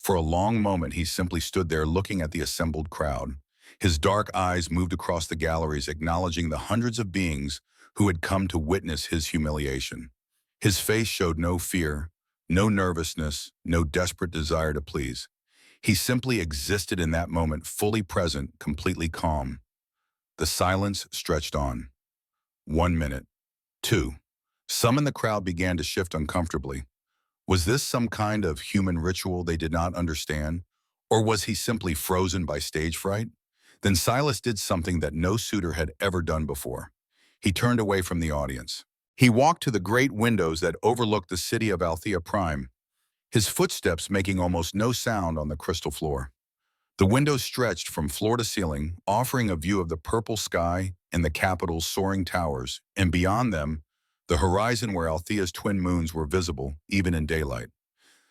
For a long moment, he simply stood there looking at the assembled crowd. His dark eyes moved across the galleries, acknowledging the hundreds of beings who had come to witness his humiliation. His face showed no fear, no nervousness, no desperate desire to please. He simply existed in that moment, fully present, completely calm. The silence stretched on. 1 minute. 2. Some in the crowd began to shift uncomfortably. Was this some kind of human ritual they did not understand? Or was he simply frozen by stage fright? Then Silas did something that no suitor had ever done before. He turned away from the audience. He walked to the great windows that overlooked the city of Althea Prime, his footsteps making almost no sound on the crystal floor. The windows stretched from floor to ceiling, offering a view of the purple sky and the capital's soaring towers, and beyond them, the horizon where Althea's twin moons were visible, even in daylight.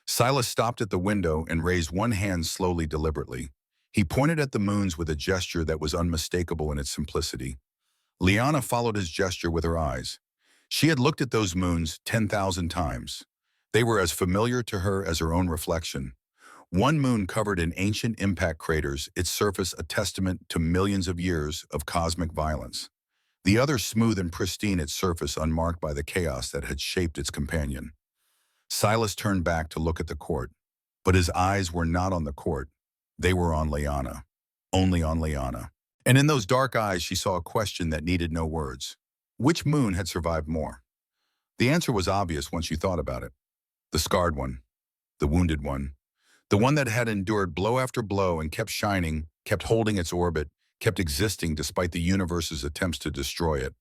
Silas stopped at the window and raised one hand slowly, deliberately. He pointed at the moons with a gesture that was unmistakable in its simplicity. Liana followed his gesture with her eyes. She had looked at those moons 10,000 times. They were as familiar to her as her own reflection. One moon covered in ancient impact craters, its surface a testament to millions of years of cosmic violence. The other smooth and pristine, its surface unmarked by the chaos that had shaped its companion. Silas turned back to look at the court, but his eyes were not on the court. They were on Liana, only on Liana. And in those dark eyes she saw a question that needed no words. Which moon had survived more? The answer was obvious once you thought about it. The scarred one, the wounded one, the one that had endured blow after blow and kept shining, kept holding its orbit, kept existing despite the universe's attempts to destroy it.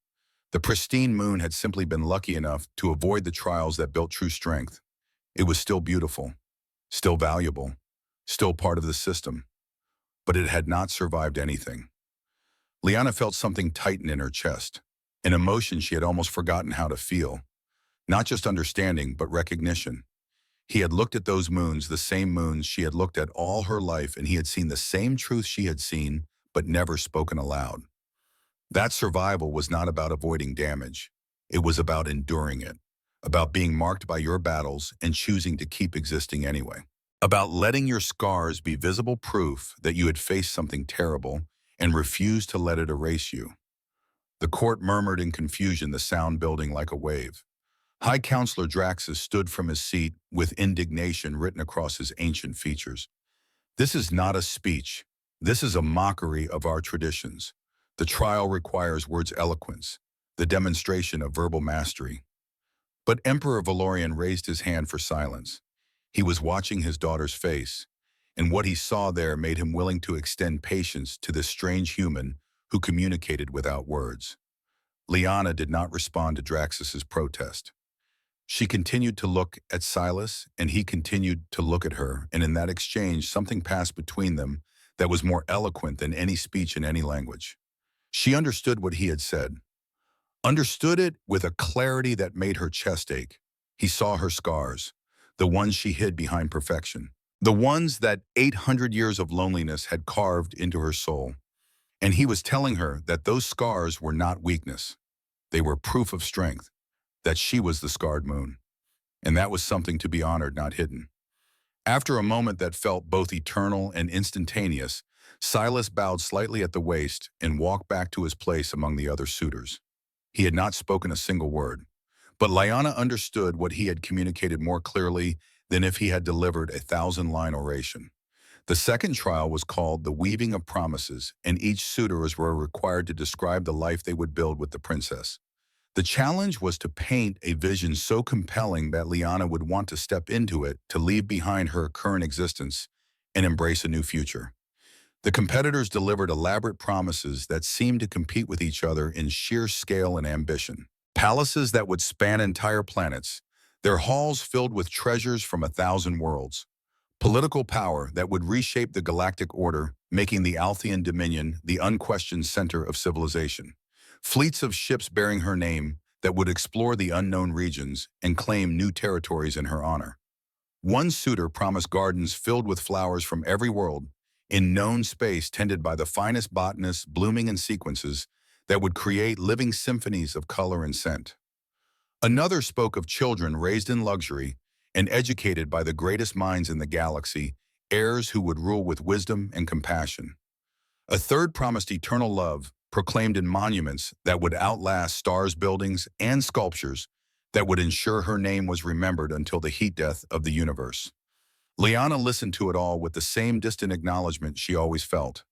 The pristine moon had simply been lucky enough to avoid the trials that built true strength. It was still beautiful, still valuable, still part of the system, but it had not survived anything. Liana felt something tighten in her chest, an emotion she had almost forgotten how to feel. Not just understanding, but recognition. He had looked at those moons, the same moons she had looked at all her life, and he had seen the same truth she had seen, but never spoken aloud. That survival was not about avoiding damage. It was about enduring it, about being marked by your battles and choosing to keep existing anyway, about letting your scars be visible proof that you had faced something terrible and refused to let it erase you. The court murmured in confusion, the sound building like a wave. High Counselor Draxus stood from his seat with indignation written across his ancient features. This is not a speech. This is a mockery of our traditions. The trial requires words' eloquence, the demonstration of verbal mastery. But Emperor Valorian raised his hand for silence. He was watching his daughter's face, and what he saw there made him willing to extend patience to this strange human who communicated without words. Liana did not respond to Draxus's protest. She continued to look at Silas, and he continued to look at her, and in that exchange something passed between them that was more eloquent than any speech in any language. She understood what he had said, understood it with a clarity that made her chest ache. He saw her scars, the ones she hid behind perfection, the ones that 800 years of loneliness had carved into her soul. And he was telling her that those scars were not weakness. They were proof of strength, that she was the scarred moon. And that was something to be honored, not hidden. After a moment that felt both eternal and instantaneous, Silas bowed slightly at the waist and walked back to his place among the other suitors. He had not spoken a single word, but Liana understood what he had communicated more clearly than if he had delivered a 1,000-line oration. The second trial was called the Weaving of Promises, and each suitors were required to describe the life they would build with the princess. The challenge was to paint a vision so compelling that Liana would want to step into it, to leave behind her current existence and embrace a new future. The competitors delivered elaborate promises that seemed to compete with each other in sheer scale and ambition. Palaces that would span entire planets, their halls filled with treasures from 1,000 worlds. Political power that would reshape the galactic order, making the Althean dominion the unquestioned center of civilization. Fleets of ships bearing her name that would explore the unknown regions and claim new territories in her honor. One suitor promised gardens filled with flowers from every world, in known space tended by the finest botanists blooming in sequences that would create living symphonies of color and scent. Another spoke of children raised in luxury and educated by the greatest minds in the galaxy, heirs who would rule with wisdom and compassion. A third promised eternal love, proclaimed in monuments that would outlast stars, buildings, and sculptures that would ensure her name was remembered until the heat death of the universe. Liana listened to it all with the same distant acknowledgement she always felt.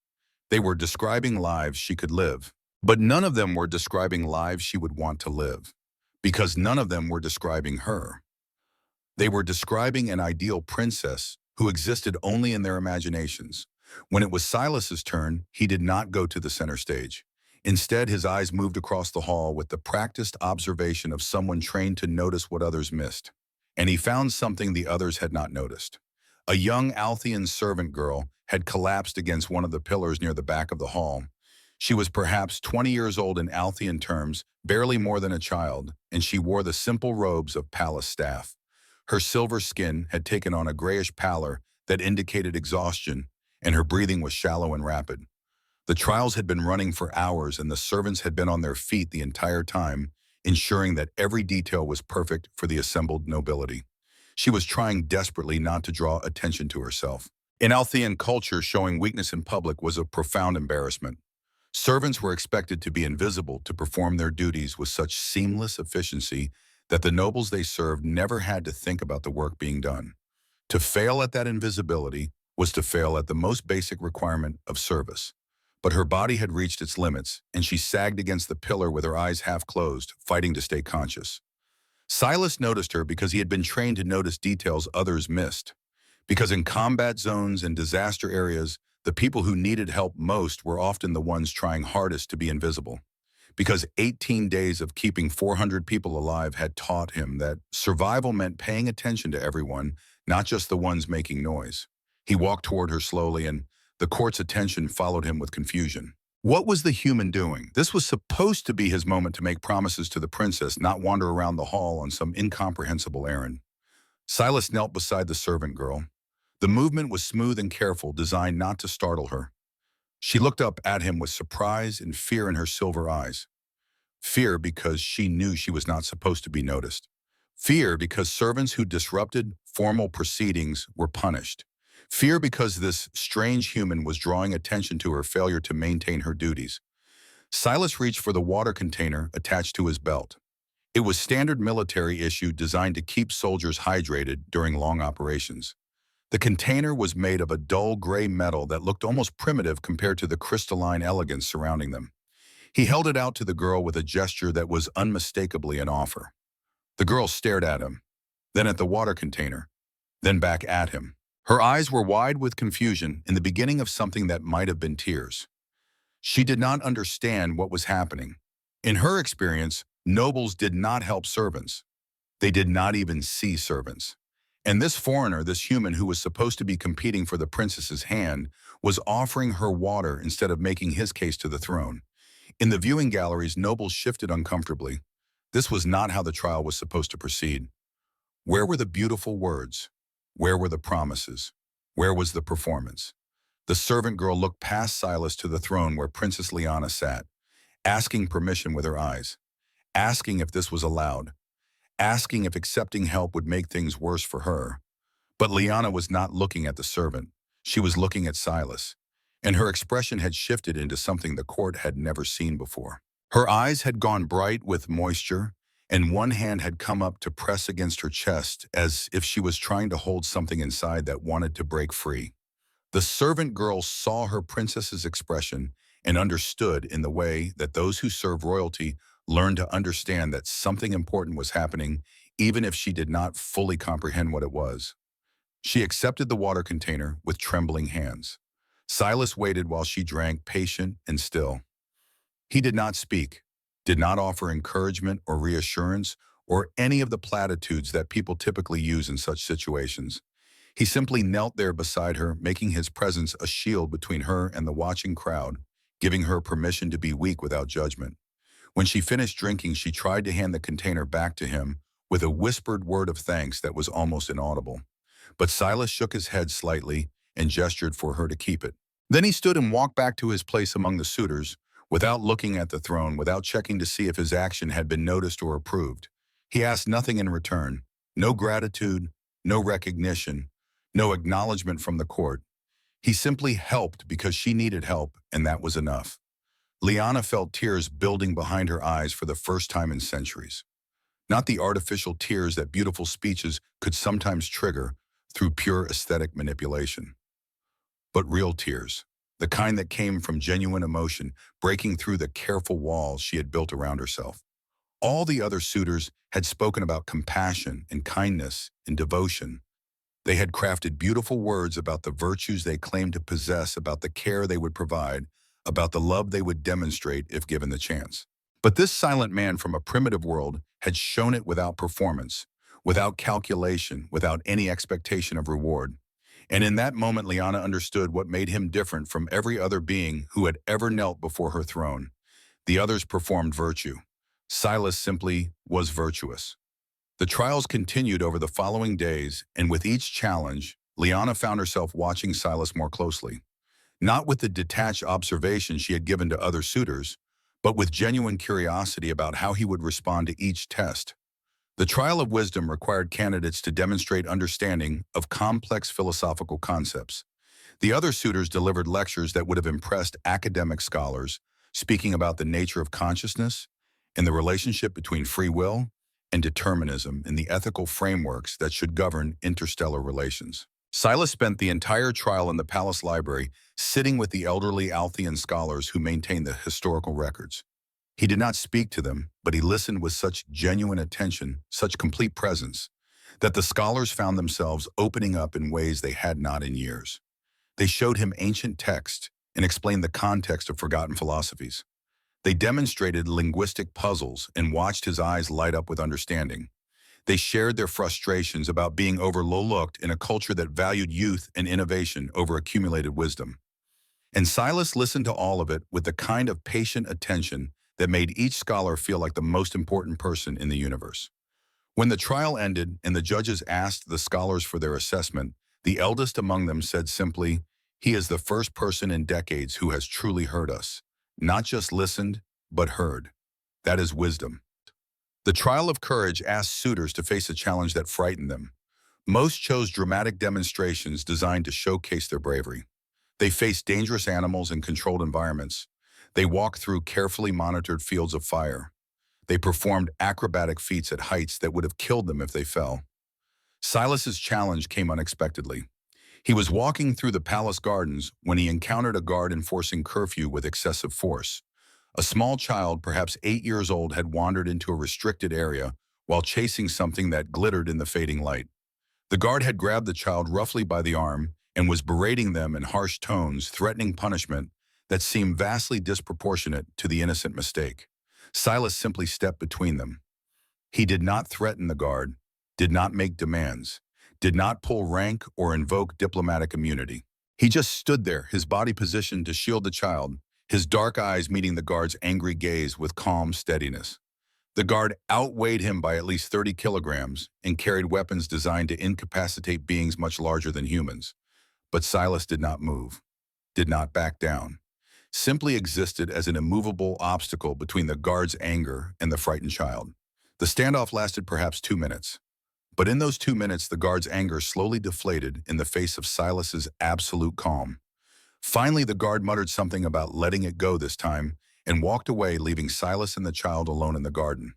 They were describing lives she could live, but none of them were describing lives she would want to live, because none of them were describing her. They were describing an ideal princess who existed only in their imaginations. When it was Silas's turn, he did not go to the center stage. Instead, his eyes moved across the hall with the practiced observation of someone trained to notice what others missed. And he found something the others had not noticed. A young Althean servant girl had collapsed against one of the pillars near the back of the hall. She was perhaps 20 years old in Althean terms, barely more than a child, and she wore the simple robes of palace staff. Her silver skin had taken on a grayish pallor that indicated exhaustion, and her breathing was shallow and rapid. The trials had been running for hours and the servants had been on their feet the entire time, ensuring that every detail was perfect for the assembled nobility. She was trying desperately not to draw attention to herself. In Althean culture, showing weakness in public was a profound embarrassment. Servants were expected to be invisible to perform their duties with such seamless efficiency that the nobles they served never had to think about the work being done. To fail at that invisibility was to fail at the most basic requirement of service. But her body had reached its limits, and she sagged against the pillar with her eyes half closed, fighting to stay conscious. Silas noticed her because he had been trained to notice details others missed. Because in combat zones and disaster areas, the people who needed help most were often the ones trying hardest to be invisible. Because 18 days of keeping 400 people alive had taught him that survival meant paying attention to everyone, not just the ones making noise. He walked toward her slowly, and the court's attention followed him with confusion. What was the human doing? This was supposed to be his moment to make promises to the princess, not wander around the hall on some incomprehensible errand. Silas knelt beside the servant girl. The movement was smooth and careful, designed not to startle her. She looked up at him with surprise and fear in her silver eyes. Fear because she knew she was not supposed to be noticed. Fear because servants who disrupted formal proceedings were punished. Fear because this strange human was drawing attention to her failure to maintain her duties. Silas reached for the water container attached to his belt. It was standard military issue designed to keep soldiers hydrated during long operations. The container was made of a dull gray metal that looked almost primitive compared to the crystalline elegance surrounding them. He held it out to the girl with a gesture that was unmistakably an offer. The girl stared at him, then at the water container, then back at him. Her eyes were wide with confusion in the beginning of something that might have been tears. She did not understand what was happening. In her experience, nobles did not help servants. They did not even see servants. And this foreigner, this human who was supposed to be competing for the princess's hand, was offering her water instead of making his case to the throne. In the viewing galleries, nobles shifted uncomfortably. This was not how the trial was supposed to proceed. Where were the beautiful words? Where were the promises? Where was the performance? The servant girl looked past Silas to the throne where Princess Liana sat, asking permission with her eyes, asking if this was allowed, asking if accepting help would make things worse for her. But Liana was not looking at the servant. She was looking at Silas, and her expression had shifted into something the court had never seen before. Her eyes had gone bright with moisture, and one hand had come up to press against her chest as if she was trying to hold something inside that wanted to break free. The servant girl saw her princess's expression and understood in the way that those who serve royalty learn to understand that something important was happening, even if she did not fully comprehend what it was. She accepted the water container with trembling hands. Silas waited while she drank, patient and still. He did not speak, did not offer encouragement or reassurance or any of the platitudes that people typically use in such situations. He simply knelt there beside her, making his presence a shield between her and the watching crowd, giving her permission to be weak without judgment. When she finished drinking, she tried to hand the container back to him with a whispered word of thanks that was almost inaudible. But Silas shook his head slightly and gestured for her to keep it. Then he stood and walked back to his place among the suitors, without looking at the throne, without checking to see if his action had been noticed or approved. He asked nothing in return, no gratitude, no recognition, no acknowledgement from the court. He simply helped because she needed help, and that was enough. Liana felt tears building behind her eyes for the first time in centuries. Not the artificial tears that beautiful speeches could sometimes trigger through pure aesthetic manipulation, but real tears, the kind that came from genuine emotion breaking through the careful walls she had built around herself. All the other suitors had spoken about compassion and kindness and devotion. They had crafted beautiful words about the virtues they claimed to possess, about the care they would provide, about the love they would demonstrate if given the chance. But this silent man from a primitive world had shown it without performance, without calculation, without any expectation of reward. And in that moment, Liana understood what made him different from every other being who had ever knelt before her throne. The others performed virtue. Silas simply was virtuous. The trials continued over the following days, and with each challenge, Liana found herself watching Silas more closely. not with the detached observation she had given to other suitors, but with genuine curiosity about how he would respond to each test. The trial of wisdom required candidates to demonstrate understanding of complex philosophical concepts. The other suitors delivered lectures that would have impressed academic scholars, speaking about the nature of consciousness and the relationship between free will and determinism in the ethical frameworks that should govern interstellar relations. Silas spent the entire trial in the palace library, sitting with the elderly Althean scholars who maintained the historical records. He did not speak to them, but he listened with such genuine attention, such complete presence, that the scholars found themselves opening up in ways they had not in years. They showed him ancient texts and explained the context of forgotten philosophies. They demonstrated linguistic puzzles and watched his eyes light up with understanding. They shared their frustrations about being overlooked in a culture that valued youth and innovation over accumulated wisdom. And Silas listened to all of it with the kind of patient attention that made each scholar feel like the most important person in the universe. When the trial ended and the judges asked the scholars for their assessment, the eldest among them said simply, "He is the first person in decades who has truly heard us. Not just listened, but heard. That is wisdom." The trial of courage asked suitors to face a challenge that frightened them. Most chose dramatic demonstrations designed to showcase their bravery. They faced dangerous animals in controlled environments. They walked through carefully monitored fields of fire. They performed acrobatic feats at heights that would have killed them if they fell. Silas's challenge came unexpectedly. He was walking through the palace gardens when he encountered a guard enforcing curfew with excessive force. A small child, perhaps 8 years old, had wandered into a restricted area while chasing something that glittered in the fading light. The guard had grabbed the child roughly by the arm and was berating them in harsh tones, threatening punishment that seemed vastly disproportionate to the innocent mistake. Silas simply stepped between them. He did not threaten the guard, did not make demands, did not pull rank or invoke diplomatic immunity. He just stood there, his body positioned to shield the child, his dark eyes meeting the guard's angry gaze with calm steadiness. The guard outweighed him by at least 30 kilograms and carried weapons designed to incapacitate beings much larger than humans. But Silas did not move, did not back down, simply existed as an immovable obstacle between the guard's anger and the frightened child. The standoff lasted perhaps 2 minutes. But in those 2 minutes, the guard's anger slowly deflated in the face of Silas's absolute calm. Finally, the guard muttered something about letting it go this time and walked away, leaving Silas and the child alone in the garden.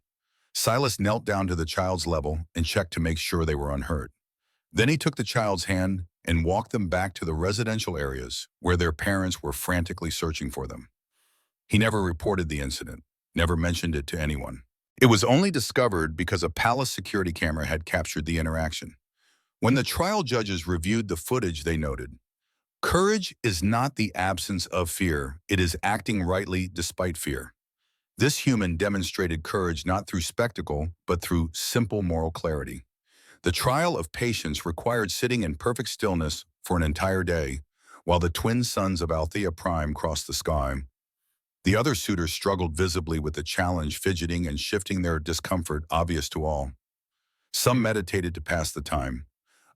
Silas knelt down to the child's level and checked to make sure they were unhurt. Then he took the child's hand and walked them back to the residential areas where their parents were frantically searching for them. He never reported the incident, never mentioned it to anyone. It was only discovered because a palace security camera had captured the interaction. When the trial judges reviewed the footage, they noted, "Courage is not the absence of fear, it is acting rightly despite fear." This human demonstrated courage not through spectacle, but through simple moral clarity. The trial of patience required sitting in perfect stillness for an entire day, while the twin sons of Althea Prime crossed the sky. The other suitors struggled visibly with the challenge, fidgeting and shifting their discomfort obvious to all. Some meditated to pass the time.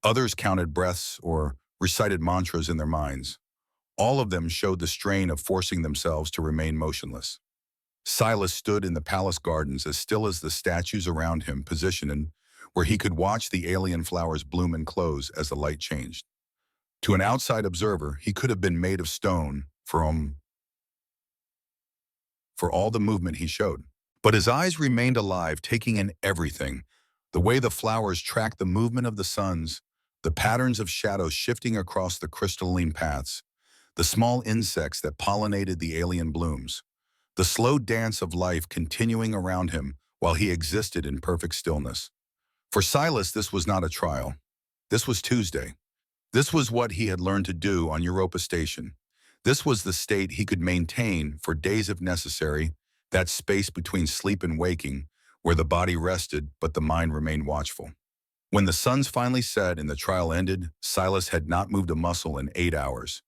Others counted breaths or recited mantras in their minds. All of them showed the strain of forcing themselves to remain motionless. Silas stood in the palace gardens as still as the statues around him, positioned where he could watch the alien flowers bloom and close as the light changed. To an outside observer, he could have been made of stone for all the movement he showed. But his eyes remained alive, taking in everything. The way the flowers tracked the movement of the suns, the patterns of shadows shifting across the crystalline paths, the small insects that pollinated the alien blooms, the slow dance of life continuing around him while he existed in perfect stillness. For Silas, this was not a trial. This was Tuesday. This was what he had learned to do on Europa Station. This was the state he could maintain for days if necessary, that space between sleep and waking, where the body rested but the mind remained watchful. When the suns finally set and the trial ended, Silas had not moved a muscle in 8 hours.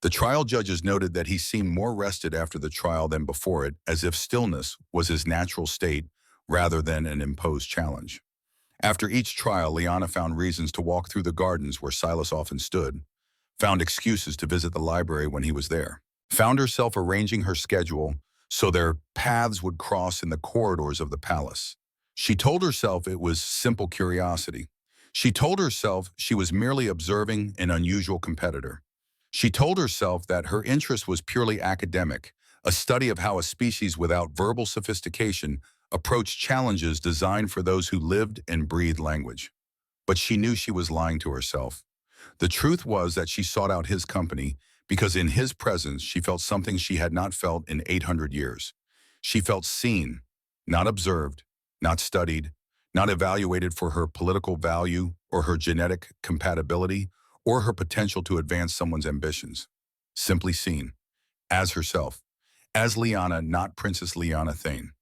The trial judges noted that he seemed more rested after the trial than before it, as if stillness was his natural state rather than an imposed challenge. After each trial, Liana found reasons to walk through the gardens where Silas often stood. found excuses to visit the library when he was there, found herself arranging her schedule so their paths would cross in the corridors of the palace. She told herself it was simple curiosity. She told herself she was merely observing an unusual competitor. She told herself that her interest was purely academic, a study of how a species without verbal sophistication approached challenges designed for those who lived and breathed language. But she knew she was lying to herself. The truth was that she sought out his company because in his presence she felt something she had not felt in 800 years. She felt seen, not observed, not studied, not evaluated for her political value or her genetic compatibility or her potential to advance someone's ambitions. Simply seen, as herself, as Liana, not Princess Liana Thane.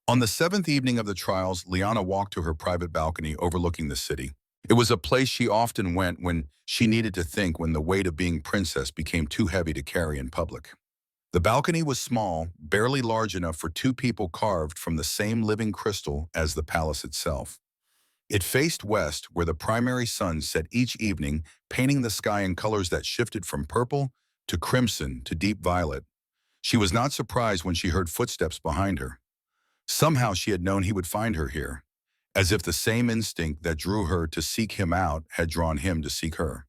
On the seventh evening of the trials, Liana walked to her private balcony overlooking the city. It was a place she often went when she needed to think when the weight of being princess became too heavy to carry in public. The balcony was small, barely large enough for two people carved from the same living crystal as the palace itself. It faced west, where the primary sun set each evening, painting the sky in colors that shifted from purple to crimson to deep violet. She was not surprised when she heard footsteps behind her. Somehow she had known he would find her here, as if the same instinct that drew her to seek him out had drawn him to seek her.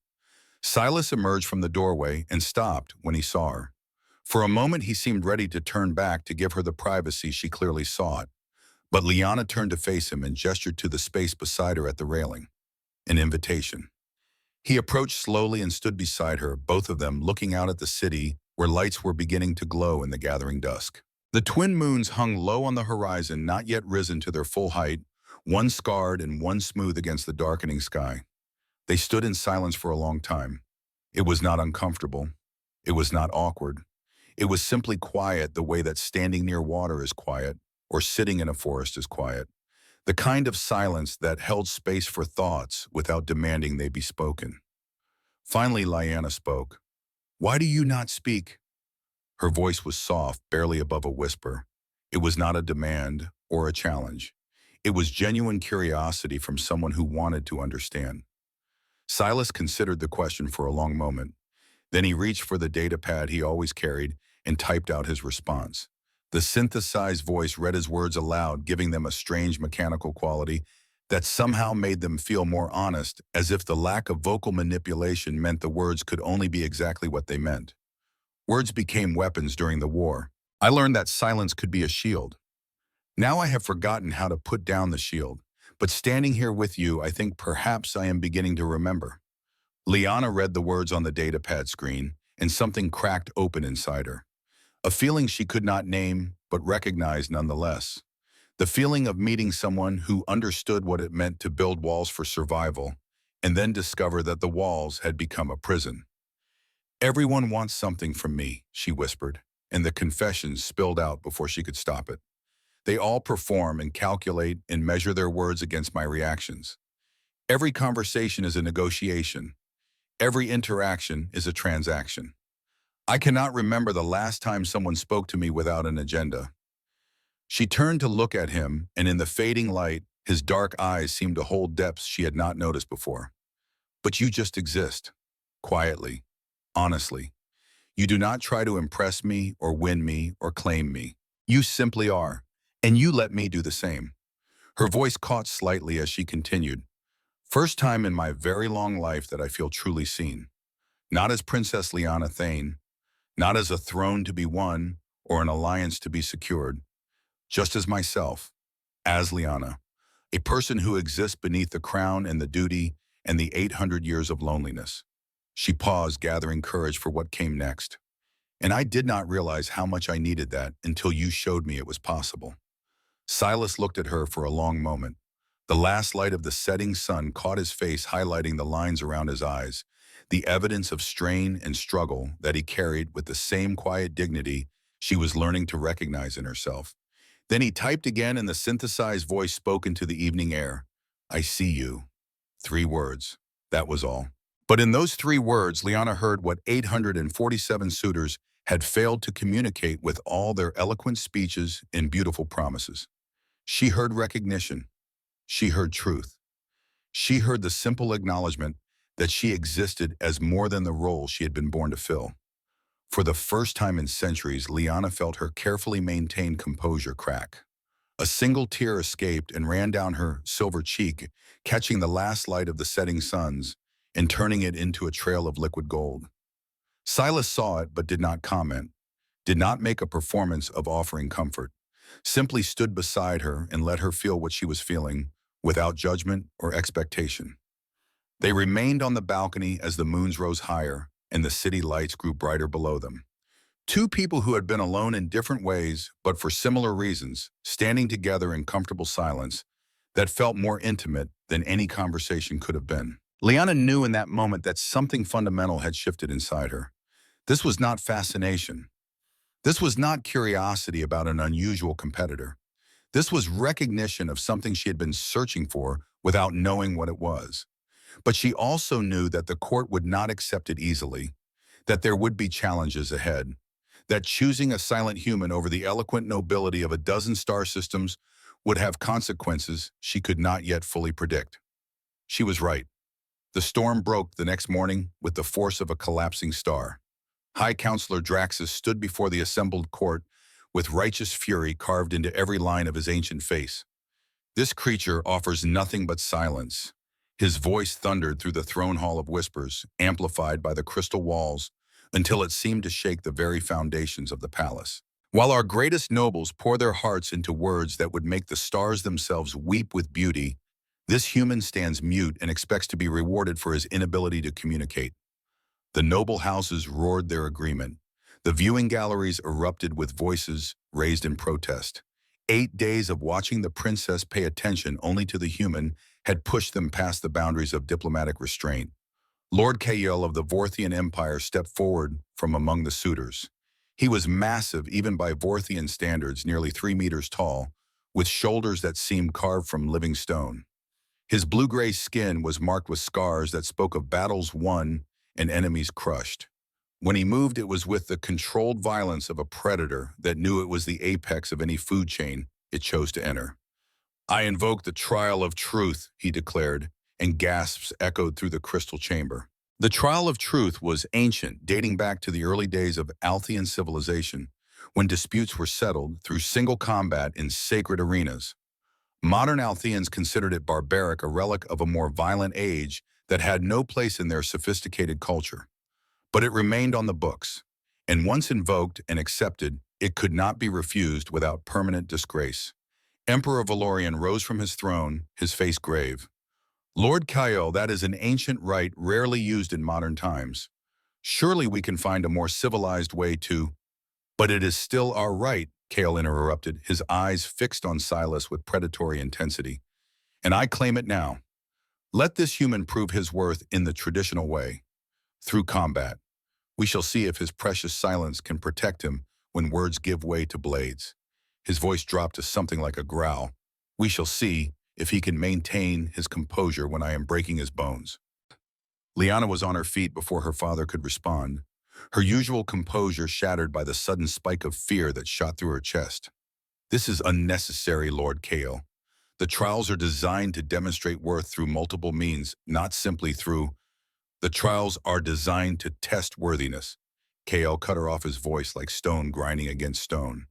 Silas emerged from the doorway and stopped when he saw her. For a moment he seemed ready to turn back to give her the privacy she clearly sought. But Liana turned to face him and gestured to the space beside her at the railing. An invitation. He approached slowly and stood beside her, both of them looking out at the city where lights were beginning to glow in the gathering dusk. The twin moons hung low on the horizon, not yet risen to their full height, one scarred and one smooth against the darkening sky. They stood in silence for a long time. It was not uncomfortable. It was not awkward. It was simply quiet, the way that standing near water is quiet, or sitting in a forest is quiet. The kind of silence that held space for thoughts without demanding they be spoken. Finally, Liana spoke. "Why do you not speak?" Her voice was soft, barely above a whisper. It was not a demand or a challenge. It was genuine curiosity from someone who wanted to understand. Silas considered the question for a long moment. Then he reached for the data pad he always carried and typed out his response. The synthesized voice read his words aloud, giving them a strange mechanical quality that somehow made them feel more honest, as if the lack of vocal manipulation meant the words could only be exactly what they meant. Words became weapons during the war. I learned that silence could be a shield. Now I have forgotten how to put down the shield, but standing here with you, I think perhaps I am beginning to remember. Liana read the words on the datapad screen, and something cracked open inside her. A feeling she could not name, but recognized nonetheless. The feeling of meeting someone who understood what it meant to build walls for survival, and then discover that the walls had become a prison. "Everyone wants something from me," she whispered, and the confession spilled out before she could stop it. "They all perform and calculate and measure their words against my reactions. Every conversation is a negotiation. Every interaction is a transaction. I cannot remember the last time someone spoke to me without an agenda." She turned to look at him, and in the fading light, his dark eyes seemed to hold depths she had not noticed before. "But you just exist, quietly, honestly. You do not try to impress me or win me or claim me. You simply are, and you let me do the same." Her voice caught slightly as she continued. "First time in my very long life that I feel truly seen. Not as Princess Liana Thane, not as a throne to be won or an alliance to be secured, just as myself, as Liana, a person who exists beneath the crown and the duty and the 800 years of loneliness." She paused, gathering courage for what came next. "And I did not realize how much I needed that until you showed me it was possible." Silas looked at her for a long moment. The last light of the setting sun caught his face, highlighting the lines around his eyes, the evidence of strain and struggle that he carried with the same quiet dignity she was learning to recognize in herself. Then he typed again, and the synthesized voice spoke into the evening air. "I see you." 3 words. That was all. But in those 3 words, Liana heard what 847 suitors had failed to communicate with all their eloquent speeches and beautiful promises. She heard recognition. She heard truth. She heard the simple acknowledgement that she existed as more than the role she had been born to fill. For the first time in centuries, Liana felt her carefully maintained composure crack. A single tear escaped and ran down her silver cheek, catching the last light of the setting suns and turning it into a trail of liquid gold. Silas saw it but did not comment, did not make a performance of offering comfort, simply stood beside her and let her feel what she was feeling, without judgment or expectation. They remained on the balcony as the moons rose higher and the city lights grew brighter below them. Two people who had been alone in different ways, but for similar reasons, standing together in comfortable silence that felt more intimate than any conversation could have been. Liana knew in that moment that something fundamental had shifted inside her. This was not fascination. This was not curiosity about an unusual competitor. This was recognition of something she had been searching for without knowing what it was. But she also knew that the court would not accept it easily, that there would be challenges ahead, that choosing a silent human over the eloquent nobility of a dozen star systems would have consequences she could not yet fully predict. She was right. The storm broke the next morning with the force of a collapsing star. High Counselor Draxus stood before the assembled court with righteous fury carved into every line of his ancient face. This creature offers nothing but silence. His voice thundered through the throne hall of whispers, amplified by the crystal walls, until it seemed to shake the very foundations of the palace. While our greatest nobles pour their hearts into words that would make the stars themselves weep with beauty, this human stands mute and expects to be rewarded for his inability to communicate. The noble houses roared their agreement. The viewing galleries erupted with voices raised in protest. 8 days of watching the princess pay attention only to the human had pushed them past the boundaries of diplomatic restraint. Lord Kael of the Vorthian Empire stepped forward from among the suitors. He was massive even by Vorthian standards, nearly 3 meters tall, with shoulders that seemed carved from living stone. His blue-gray skin was marked with scars that spoke of battles won and enemies crushed. When he moved, it was with the controlled violence of a predator that knew it was the apex of any food chain it chose to enter. "I invoke the trial of truth," he declared, and gasps echoed through the crystal chamber. The trial of truth was ancient, dating back to the early days of Althian civilization, when disputes were settled through single combat in sacred arenas. Modern Althians considered it barbaric, a relic of a more violent age that had no place in their sophisticated culture. But it remained on the books, and once invoked and accepted, it could not be refused without permanent disgrace. Emperor Valorian rose from his throne, his face grave. "Lord Kael, that is an ancient rite rarely used in modern times. Surely we can find a more civilized way to—" "But it is still our right," Kael interrupted, his eyes fixed on Silas with predatory intensity. "And I claim it now. Let this human prove his worth in the traditional way, through combat. We shall see if his precious silence can protect him when words give way to blades." His voice dropped to something like a growl. "We shall see if he can maintain his composure when I am breaking his bones." Liana was on her feet before her father could respond, her usual composure shattered by the sudden spike of fear that shot through her chest. "This is unnecessary, Lord Kael. The trials are designed to demonstrate worth through multiple means, not simply through— The trials are designed to test worthiness." Kael cut her off, his voice like stone grinding against stone.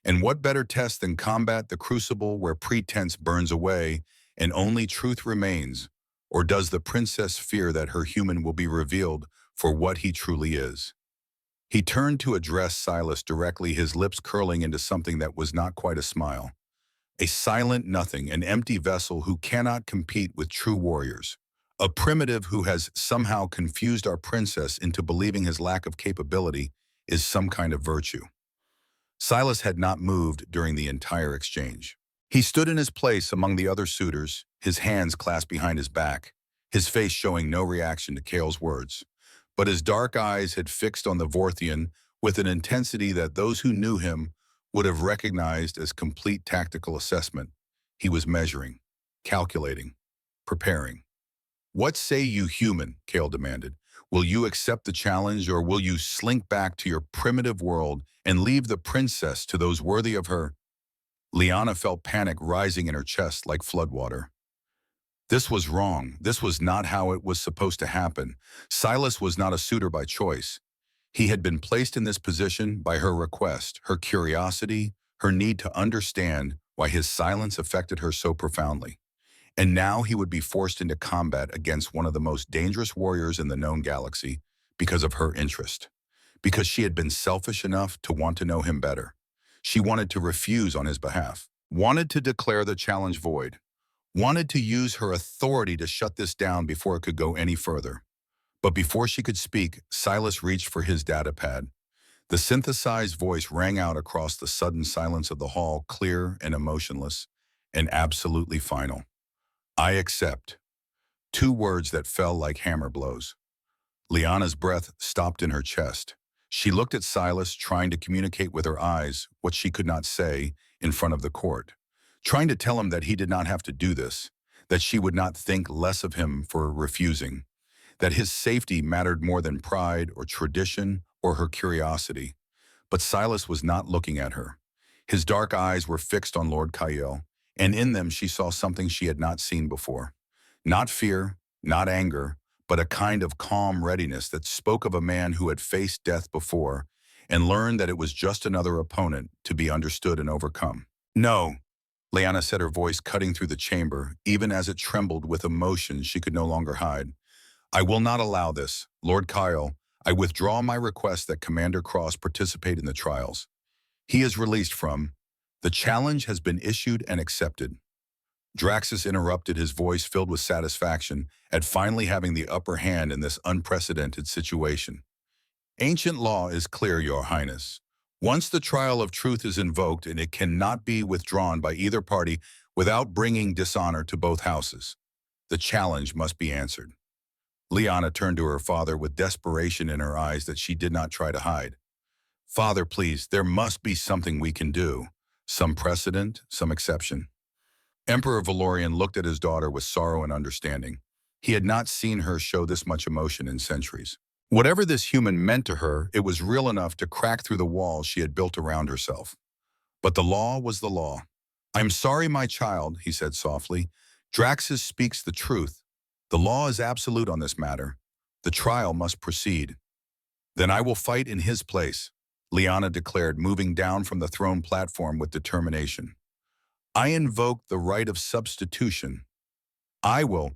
"And what better test than combat, the crucible where pretense burns away and only truth remains? Or does the princess fear that her human will be revealed for what he truly is?" He turned to address Silas directly, his lips curling into something that was not quite a smile. "A silent nothing, an empty vessel who cannot compete with true warriors. A primitive who has somehow confused our princess into believing his lack of capability is some kind of virtue." Silas had not moved during the entire exchange. He stood in his place among the other suitors, his hands clasped behind his back, his face showing no reaction to Kael's words. But his dark eyes had fixed on the Vorthian with an intensity that those who knew him would have recognized as complete tactical assessment. He was measuring, calculating, preparing. "What say you, human?" Kael demanded. "Will you accept the challenge, or will you slink back to your primitive world and leave the princess to those worthy of her?" Liana felt panic rising in her chest like floodwater. This was wrong. This was not how it was supposed to happen. Silas was not a suitor by choice. He had been placed in this position by her request, her curiosity, her need to understand why his silence affected her so profoundly. And now he would be forced into combat against one of the most dangerous warriors in the known galaxy because of her interest. Because she had been selfish enough to want to know him better. She wanted to refuse on his behalf, wanted to declare the challenge void, wanted to use her authority to shut this down before it could go any further. But before she could speak, Silas reached for his data pad. The synthesized voice rang out across the sudden silence of the hall, clear and emotionless, and absolutely final. I accept. Two words that fell like hammer blows. Liana's breath stopped in her chest. She looked at Silas, trying to communicate with her eyes what she could not say in front of the court, trying to tell him that he did not have to do this, that she would not think less of him for refusing, that his safety mattered more than pride or tradition or her curiosity. But Silas was not looking at her. His dark eyes were fixed on Lord Kyle, and in them she saw something she had not seen before. Not fear, not anger, but a kind of calm readiness that spoke of a man who had faced death before and learned that it was just another opponent to be understood and overcome. No, Liana said, her voice cutting through the chamber, even as it trembled with emotion she could no longer hide. I will not allow this. Lord Kyle, I withdraw my request that Commander Cross participate in the trials. He is released from. The challenge has been issued and accepted. Draxus interrupted, his voice filled with satisfaction at finally having the upper hand in this unprecedented situation. Ancient law is clear, Your Highness. Once the trial of truth is invoked, and it cannot be withdrawn by either party without bringing dishonor to both houses. The challenge must be answered. Liana turned to her father with desperation in her eyes that she did not try to hide. Father, please, there must be something we can do. Some precedent, some exception. Emperor Valorian looked at his daughter with sorrow and understanding. He had not seen her show this much emotion in centuries. Whatever this human meant to her, it was real enough to crack through the walls she had built around herself. But the law was the law. I'm sorry, my child, he said softly. Draxus speaks the truth. The law is absolute on this matter. The trial must proceed. Then I will fight in his place, Liana declared, moving down from the throne platform with determination. I invoke the right of substitution. I will.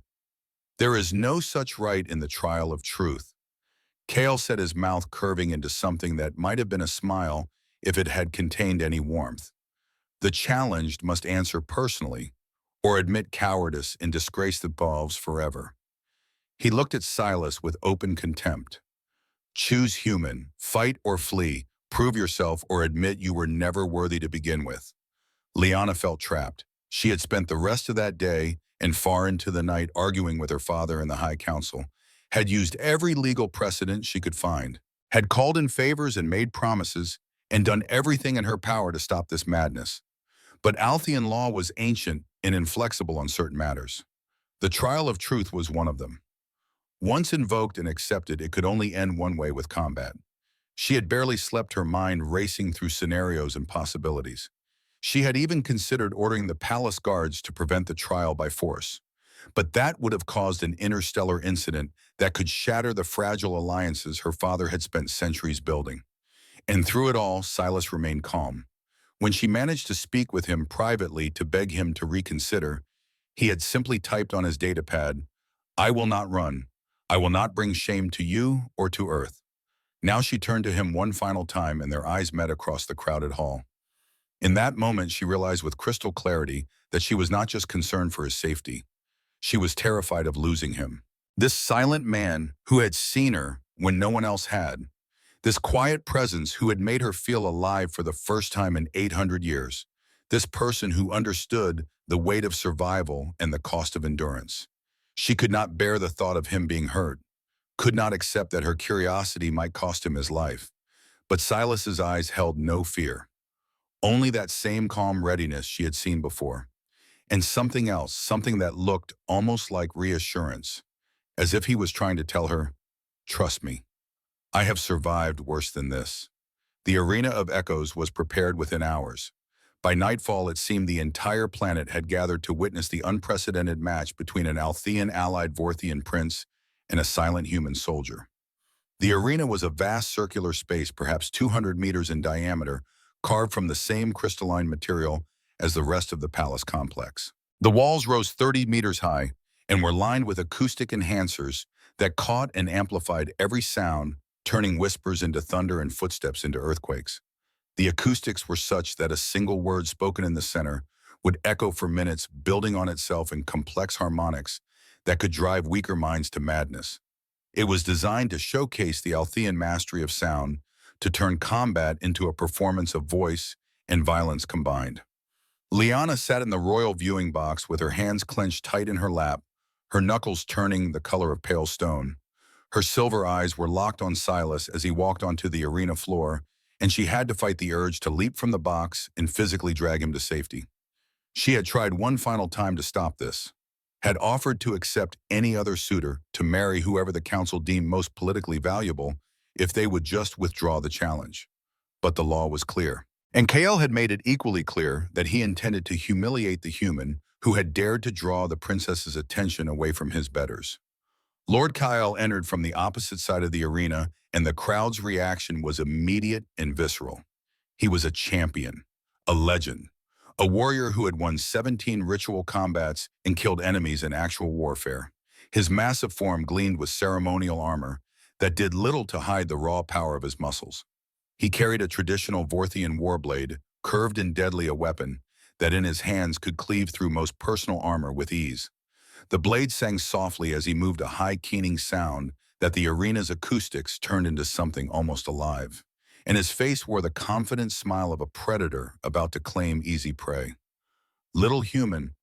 There is no such right in the trial of truth. Kale said, his mouth curving into something that might have been a smile if it had contained any warmth. The challenged must answer personally, or admit cowardice and disgrace the Balls forever. He looked at Silas with open contempt. Choose human, fight or flee, prove yourself or admit you were never worthy to begin with. Liana felt trapped. She had spent the rest of that day and far into the night arguing with her father in the High Council, had used every legal precedent she could find, had called in favors and made promises, and done everything in her power to stop this madness. But Althean law was ancient and inflexible on certain matters. The trial of truth was one of them. Once invoked and accepted, it could only end one way, with combat. She had barely slept, her mind racing through scenarios and possibilities. She had even considered ordering the palace guards to prevent the trial by force. But that would have caused an interstellar incident that could shatter the fragile alliances her father had spent centuries building. And through it all, Silas remained calm. When she managed to speak with him privately to beg him to reconsider, he had simply typed on his datapad, I will not run. I will not bring shame to you or to Earth. Now she turned to him one final time, and their eyes met across the crowded hall. In that moment, she realized with crystal clarity that she was not just concerned for his safety. She was terrified of losing him. This silent man who had seen her when no one else had. This quiet presence who had made her feel alive for the first time in 800 years. This person who understood the weight of survival and the cost of endurance. She could not bear the thought of him being hurt, could not accept that her curiosity might cost him his life. But Silas's eyes held no fear. Only that same calm readiness she had seen before. And something else, something that looked almost like reassurance, as if he was trying to tell her, trust me, I have survived worse than this. The arena of echoes was prepared within hours, By nightfall, it seemed the entire planet had gathered to witness the unprecedented match between an Althean-allied Vorthian prince and a silent human soldier. The arena was a vast circular space, perhaps 200 meters in diameter, carved from the same crystalline material as the rest of the palace complex. The walls rose 30 meters high and were lined with acoustic enhancers that caught and amplified every sound, turning whispers into thunder and footsteps into earthquakes. The acoustics were such that a single word spoken in the center would echo for minutes, building on itself in complex harmonics that could drive weaker minds to madness. It was designed to showcase the Althean mastery of sound, to turn combat into a performance of voice and violence combined. Liana sat in the royal viewing box with her hands clenched tight in her lap, her knuckles turning the color of pale stone. Her silver eyes were locked on Silas as he walked onto the arena floor, and she had to fight the urge to leap from the box and physically drag him to safety. She had tried one final time to stop this, had offered to accept any other suitor, to marry whoever the council deemed most politically valuable, if they would just withdraw the challenge. But the law was clear. And Kael had made it equally clear that he intended to humiliate the human who had dared to draw the princess's attention away from his betters. Lord Kael entered from the opposite side of the arena, and the crowd's reaction was immediate and visceral. He was a champion, a legend, a warrior who had won 17 ritual combats and killed enemies in actual warfare. His massive form gleamed with ceremonial armor that did little to hide the raw power of his muscles. He carried a traditional Vorthian warblade, curved and deadly, a weapon that in his hands could cleave through most personal armor with ease. The blade sang softly as he moved, a high keening sound that the arena's acoustics turned into something almost alive. And his face wore the confident smile of a predator about to claim easy prey. "Little human,"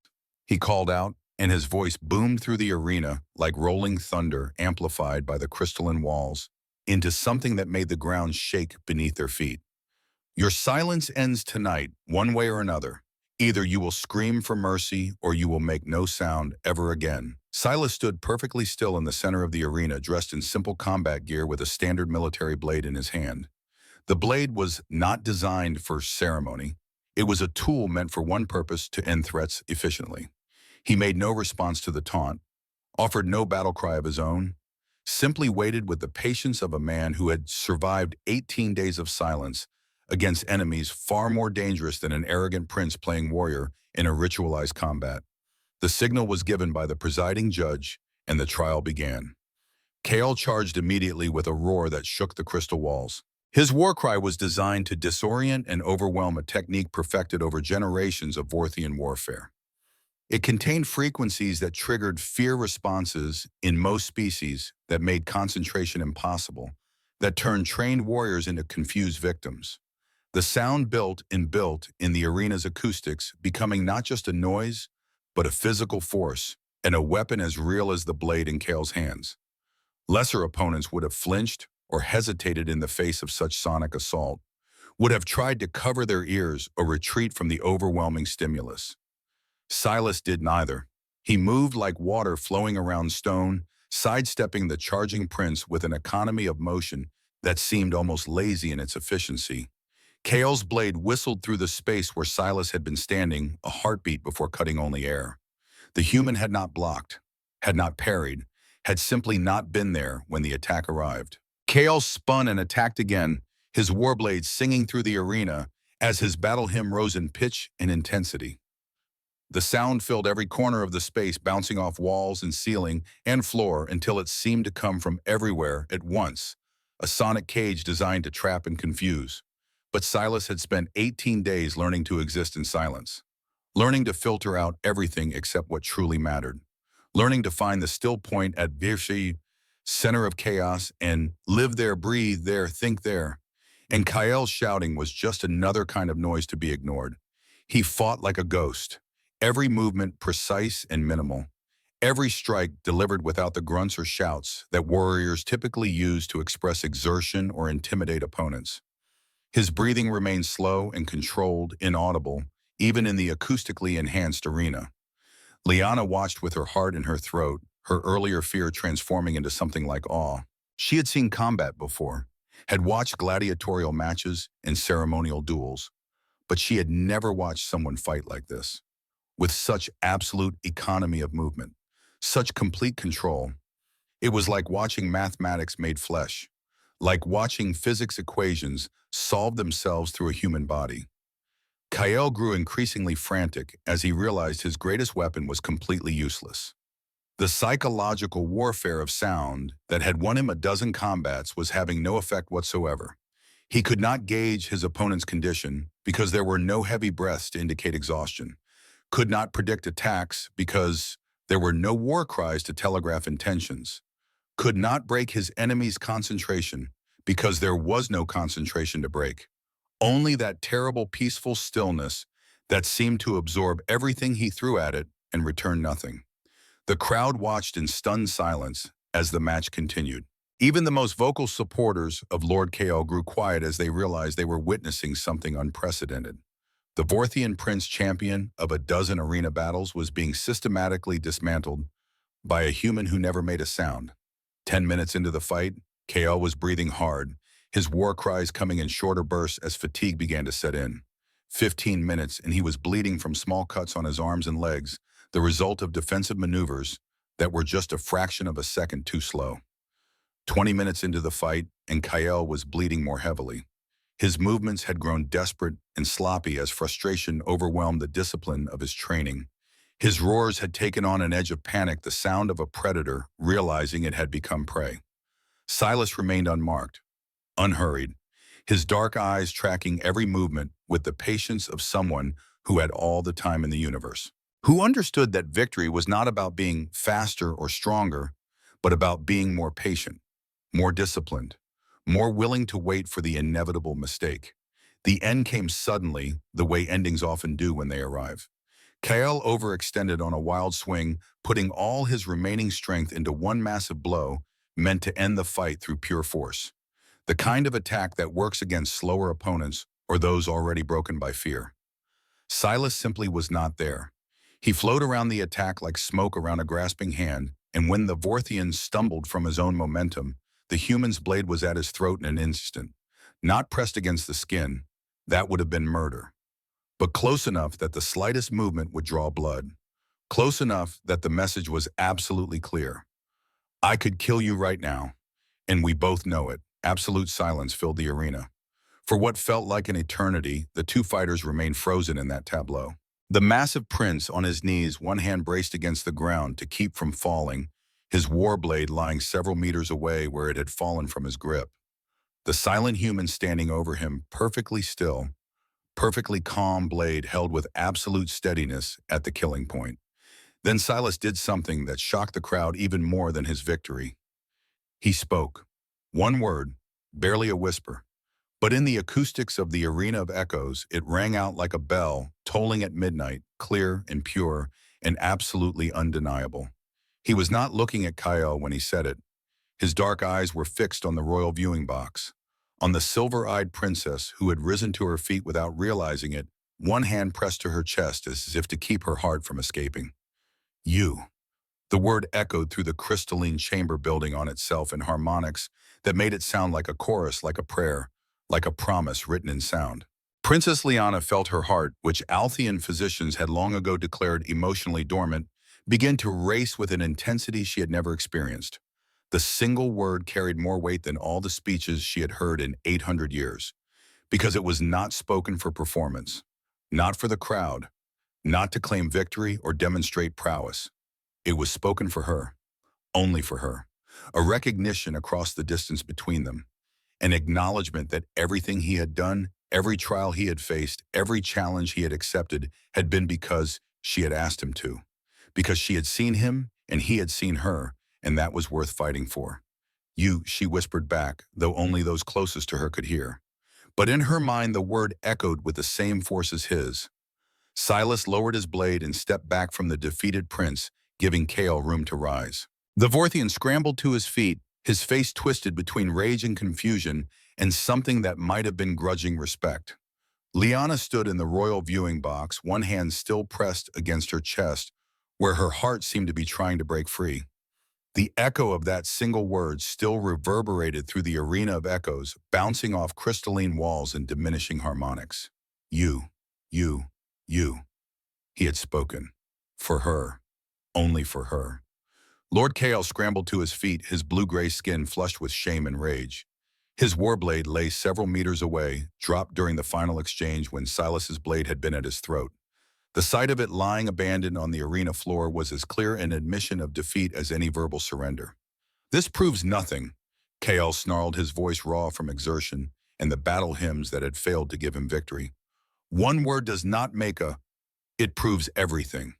he called out, and his voice boomed through the arena like rolling thunder amplified by the crystalline walls into something that made the ground shake beneath their feet. "Your silence ends tonight, one way or another. Either you will scream for mercy or you will make no sound ever again." Silas stood perfectly still in the center of the arena, dressed in simple combat gear with a standard military blade in his hand. The blade was not designed for ceremony. It was a tool meant for one purpose: to end threats efficiently. He made no response to the taunt, offered no battle cry of his own, simply waited with the patience of a man who had survived 18 days of silence against enemies far more dangerous than an arrogant prince playing warrior in a ritualized combat. The signal was given by the presiding judge, and the trial began. Kael charged immediately with a roar that shook the crystal walls. His war cry was designed to disorient and overwhelm, a technique perfected over generations of Vorthian warfare. It contained frequencies that triggered fear responses in most species, that made concentration impossible, that turned trained warriors into confused victims. The sound built in the arena's acoustics, becoming not just a noise, but a physical force, and a weapon as real as the blade in Kael's hands. Lesser opponents would have flinched or hesitated in the face of such sonic assault, would have tried to cover their ears or retreat from the overwhelming stimulus. Silas did neither. He moved like water flowing around stone, sidestepping the charging prince with an economy of motion that seemed almost lazy in its efficiency. Kael's blade whistled through the space where Silas had been standing, a heartbeat before cutting only air. The human had not blocked, had not parried, had simply not been there when the attack arrived. Kael spun and attacked again, his warblade singing through the arena as his battle hymn rose in pitch and intensity. The sound filled every corner of the space, bouncing off walls and ceiling and floor until it seemed to come from everywhere at once, a sonic cage designed to trap and confuse. But Silas had spent 18 days learning to exist in silence, learning to filter out everything except what truly mattered, learning to find the still point at Virshi, center of chaos, and live there, breathe there, think there. And Kael's shouting was just another kind of noise to be ignored. He fought like a ghost, every movement precise and minimal, every strike delivered without the grunts or shouts that warriors typically use to express exertion or intimidate opponents. His breathing remained slow and controlled, inaudible, even in the acoustically enhanced arena. Liana watched with her heart in her throat, her earlier fear transforming into something like awe. She had seen combat before, had watched gladiatorial matches and ceremonial duels, but she had never watched someone fight like this. With such absolute economy of movement, such complete control. It was like watching mathematics made flesh, like watching physics equations solve themselves through a human body. Kyle grew increasingly frantic as he realized his greatest weapon was completely useless. The psychological warfare of sound that had won him a dozen combats was having no effect whatsoever. He could not gauge his opponent's condition because there were no heavy breaths to indicate exhaustion, could not predict attacks because there were no war cries to telegraph intentions, could not break his enemy's concentration because there was no concentration to break. Only that terrible peaceful stillness that seemed to absorb everything he threw at it and return nothing. The crowd watched in stunned silence as the match continued. Even the most vocal supporters of Lord Ko grew quiet as they realized they were witnessing something unprecedented. The Vorthian prince, champion of a dozen arena battles, was being systematically dismantled by a human who never made a sound. 10 minutes into the fight, Ko was breathing hard, his war cries coming in shorter bursts as fatigue began to set in. 15 minutes and he was bleeding from small cuts on his arms and legs, the result of defensive maneuvers that were just a fraction of a second too slow. 20 minutes into the fight, and Kyle was bleeding more heavily. His movements had grown desperate and sloppy as frustration overwhelmed the discipline of his training. His roars had taken on an edge of panic, the sound of a predator realizing it had become prey. Silas remained unmarked, unhurried, his dark eyes tracking every movement with the patience of someone who had all the time in the universe, who understood that victory was not about being faster or stronger, but about being more patient, more disciplined, more willing to wait for the inevitable mistake. The end came suddenly, the way endings often do when they arrive. Kyle overextended on a wild swing, putting all his remaining strength into one massive blow meant to end the fight through pure force. The kind of attack that works against slower opponents or those already broken by fear. Silas simply was not there. He flowed around the attack like smoke around a grasping hand, and when the Vorthian stumbled from his own momentum, the human's blade was at his throat in an instant. Not pressed against the skin, that would have been murder, but close enough that the slightest movement would draw blood. Close enough that the message was absolutely clear. I could kill you right now, and we both know it. Absolute silence filled the arena. For what felt like an eternity, the two fighters remained frozen in that tableau. The massive prince on his knees, one hand braced against the ground to keep from falling, his war blade lying several meters away where it had fallen from his grip. The silent human standing over him, perfectly still, perfectly calm, blade held with absolute steadiness at the killing point. Then Silas did something that shocked the crowd even more than his victory. He spoke. One word, barely a whisper. But in the acoustics of the arena of echoes, it rang out like a bell, tolling at midnight, clear and pure and absolutely undeniable. He was not looking at Kyle when he said it. His dark eyes were fixed on the royal viewing box, on the silver-eyed princess who had risen to her feet without realizing it, one hand pressed to her chest as if to keep her heart from escaping. You. The word echoed through the crystalline chamber, building on itself in harmonics that made it sound like a chorus, like a prayer, like a promise written in sound. Princess Liana felt her heart, which Althean physicians had long ago declared emotionally dormant, begin to race with an intensity she had never experienced. The single word carried more weight than all the speeches she had heard in 800 years, because it was not spoken for performance, not for the crowd, not to claim victory or demonstrate prowess. It was spoken for her, only for her, a recognition across the distance between them, an acknowledgement that everything he had done, every trial he had faced, every challenge he had accepted had been because she had asked him to, because she had seen him and he had seen her, and that was worth fighting for. You, she whispered back, though only those closest to her could hear. But in her mind the word echoed with the same force as his. Silas lowered his blade and stepped back from the defeated prince, giving Kale room to rise. The Vorthian scrambled to his feet, his face twisted between rage and confusion and something that might have been grudging respect. Liana stood in the royal viewing box, one hand still pressed against her chest, where her heart seemed to be trying to break free. The echo of that single word still reverberated through the arena of echoes, bouncing off crystalline walls and diminishing harmonics. You. You, you, he had spoken. For her, only for her. Lord Kael scrambled to his feet, his blue-gray skin flushed with shame and rage. His warblade lay several meters away, dropped during the final exchange when Silas's blade had been at his throat. The sight of it lying abandoned on the arena floor was as clear an admission of defeat as any verbal surrender. This proves nothing, Kael snarled, his voice raw from exertion and the battle hymns that had failed to give him victory. One word does not make it proves everything.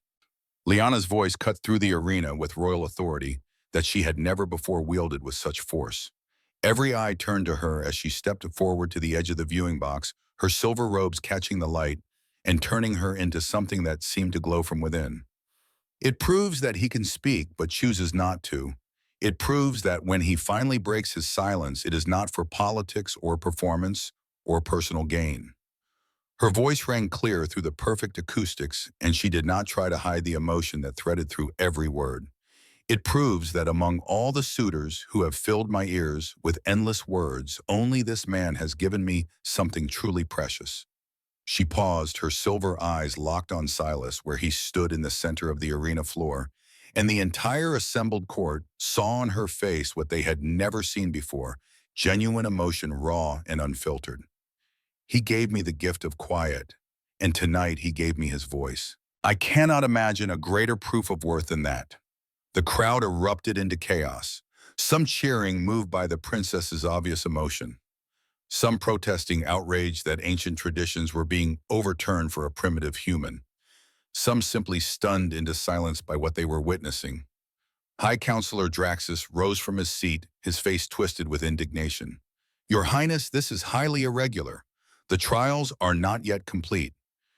Lyanna's voice cut through the arena with royal authority that she had never before wielded with such force. Every eye turned to her as she stepped forward to the edge of the viewing box, her silver robes catching the light and turning her into something that seemed to glow from within. It proves that he can speak but chooses not to. It proves that when he finally breaks his silence, it is not for politics or performance or personal gain. Her voice rang clear through the perfect acoustics, and she did not try to hide the emotion that threaded through every word. It proves that among all the suitors who have filled my ears with endless words, only this man has given me something truly precious. She paused, her silver eyes locked on Silas, where he stood in the center of the arena floor, and the entire assembled court saw on her face what they had never seen before, genuine emotion, raw and unfiltered. He gave me the gift of quiet, and tonight he gave me his voice. I cannot imagine a greater proof of worth than that. The crowd erupted into chaos, some cheering, moved by the princess's obvious emotion, some protesting, outraged that ancient traditions were being overturned for a primitive human, some simply stunned into silence by what they were witnessing. High Counselor Draxus rose from his seat, his face twisted with indignation. Your Highness, this is highly irregular. The trials are not yet complete.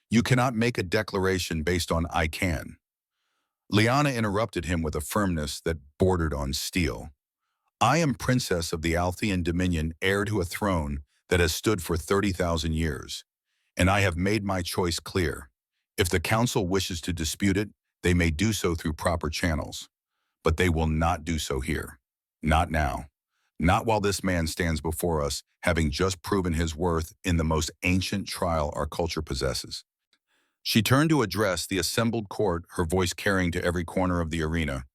You cannot make a declaration based on "I can." Lyanna interrupted him with a firmness that bordered on steel. I am Princess of the Althean Dominion, heir to a throne that has stood for 30,000 years, and I have made my choice clear. If the Council wishes to dispute it, they may do so through proper channels, but they will not do so here. Not now. Not while this man stands before us, having just proven his worth in the most ancient trial our culture possesses. She turned to address the assembled court, her voice carrying to every corner of the arena.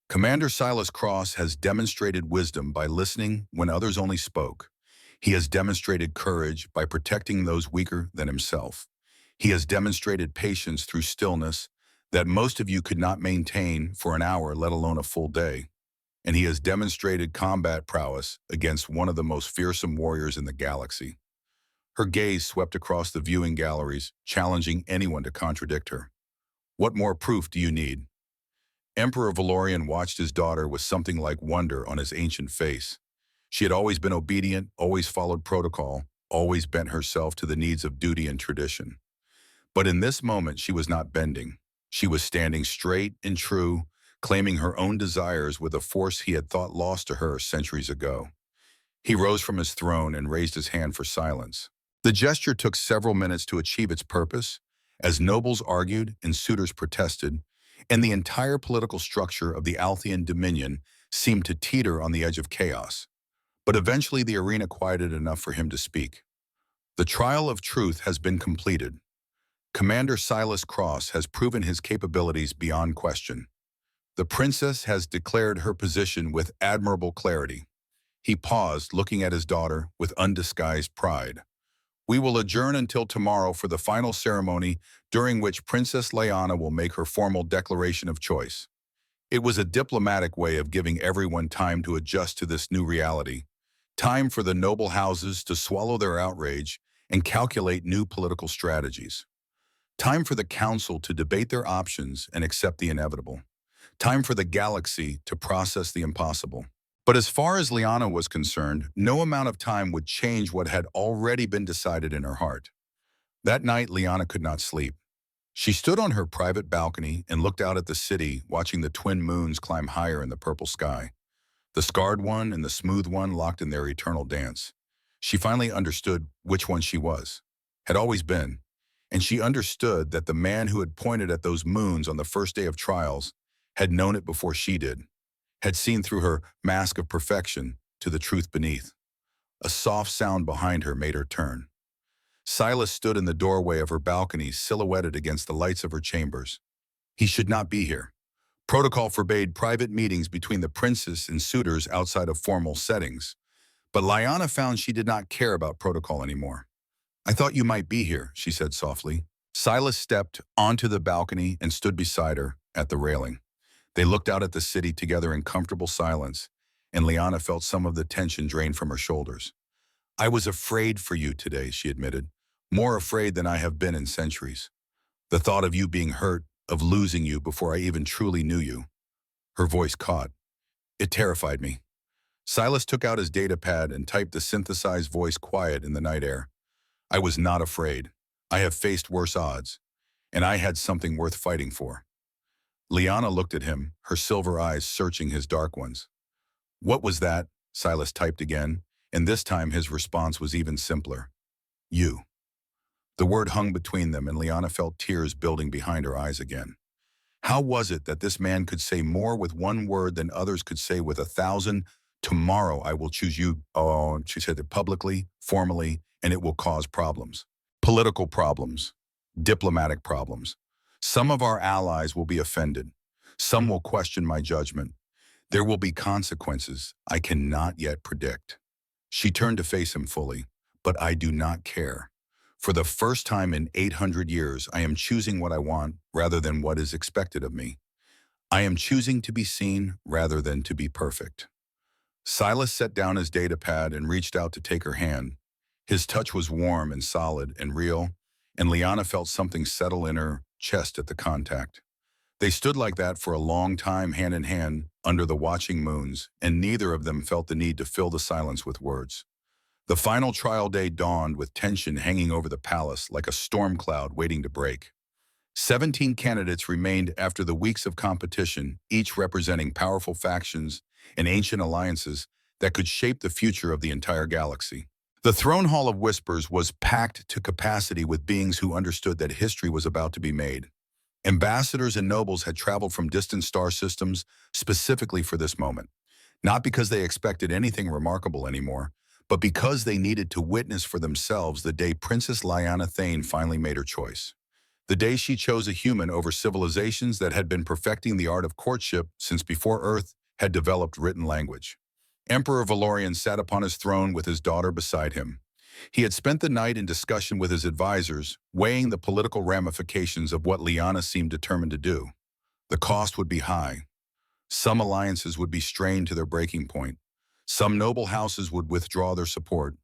Commander Silas Cross has demonstrated wisdom by listening when others only spoke. He has demonstrated courage by protecting those weaker than himself. He has demonstrated patience through stillness that most of you could not maintain for an hour, let alone a full day. And he has demonstrated combat prowess against one of the most fearsome warriors in the galaxy. Her gaze swept across the viewing galleries, challenging anyone to contradict her. What more proof do you need? Emperor Valorian watched his daughter with something like wonder on his ancient face. She had always been obedient, always followed protocol, always bent herself to the needs of duty and tradition. But in this moment, she was not bending. She was standing straight and true, claiming her own desires with a force he had thought lost to her centuries ago. He rose from his throne and raised his hand for silence. The gesture took several minutes to achieve its purpose, as nobles argued and suitors protested, and the entire political structure of the Althean Dominion seemed to teeter on the edge of chaos. But eventually the arena quieted enough for him to speak. The trial of truth has been completed. Commander Silas Cross has proven his capabilities beyond question. The princess has declared her position with admirable clarity. He paused, looking at his daughter with undisguised pride. We will adjourn until tomorrow for the final ceremony, during which Princess Lyanna will make her formal declaration of choice. It was a diplomatic way of giving everyone time to adjust to this new reality. Time for the noble houses to swallow their outrage and calculate new political strategies. Time for the council to debate their options and accept the inevitable. Time for the galaxy to process the impossible. But as far as Lyanna was concerned, no amount of time would change what had already been decided in her heart. That night, Lyanna could not sleep. She stood on her private balcony and looked out at the city, watching the twin moons climb higher in the purple sky. The scarred one and the smooth one locked in their eternal dance. She finally understood which one she was, had always been, and she understood that the man who had pointed at those moons on the first day of trials had known it before she did, had seen through her mask of perfection to the truth beneath. A soft sound behind her made her turn. Silas stood in the doorway of her balcony, silhouetted against the lights of her chambers. He should not be here. Protocol forbade private meetings between the princess and suitors outside of formal settings. But Lyanna found she did not care about protocol anymore. "I thought you might be here," she said softly. Silas stepped onto the balcony and stood beside her at the railing. They looked out at the city together in comfortable silence, and Lyanna felt some of the tension drain from her shoulders. "I was afraid for you today," she admitted. "More afraid than I have been in centuries. The thought of you being hurt, of losing you before I even truly knew you." Her voice caught. "It terrified me." Silas took out his data pad and typed the synthesized voice quiet in the night air. "I was not afraid. I have faced worse odds, and I had something worth fighting for." Lyanna looked at him, her silver eyes searching his dark ones. "What was that?" Silas typed again, and this time his response was even simpler. "You." The word hung between them, and Lyanna felt tears building behind her eyes again. How was it that this man could say more with one word than others could say with 1,000? "Tomorrow I will choose you," she said it publicly, formally, "and it will cause problems. Political problems, diplomatic problems. Some of our allies will be offended. Some will question my judgment. There will be consequences I cannot yet predict." She turned to face him fully. "But I do not care. For the first time in 800 years, I am choosing what I want rather than what is expected of me. I am choosing to be seen rather than to be perfect." Silas set down his data pad and reached out to take her hand. His touch was warm and solid and real, and Lyanna felt something settle in her chest at the contact. They stood like that for a long time, hand in hand, under the watching moons, and neither of them felt the need to fill the silence with words. The final trial day dawned with tension hanging over the palace like a storm cloud waiting to break. 17 candidates remained after the weeks of competition, each representing powerful factions and ancient alliances that could shape the future of the entire galaxy. The throne hall of whispers was packed to capacity with beings who understood that history was about to be made. Ambassadors and nobles had traveled from distant star systems specifically for this moment, not because they expected anything remarkable anymore, but because they needed to witness for themselves the day Princess Lyanna Thane finally made her choice. The day she chose a human over civilizations that had been perfecting the art of courtship since before Earth had developed written language. Emperor Valorian sat upon his throne with his daughter beside him. He had spent the night in discussion with his advisors, weighing the political ramifications of what Lyanna seemed determined to do. The cost would be high. Some alliances would be strained to their breaking point. Some noble houses would withdraw their support.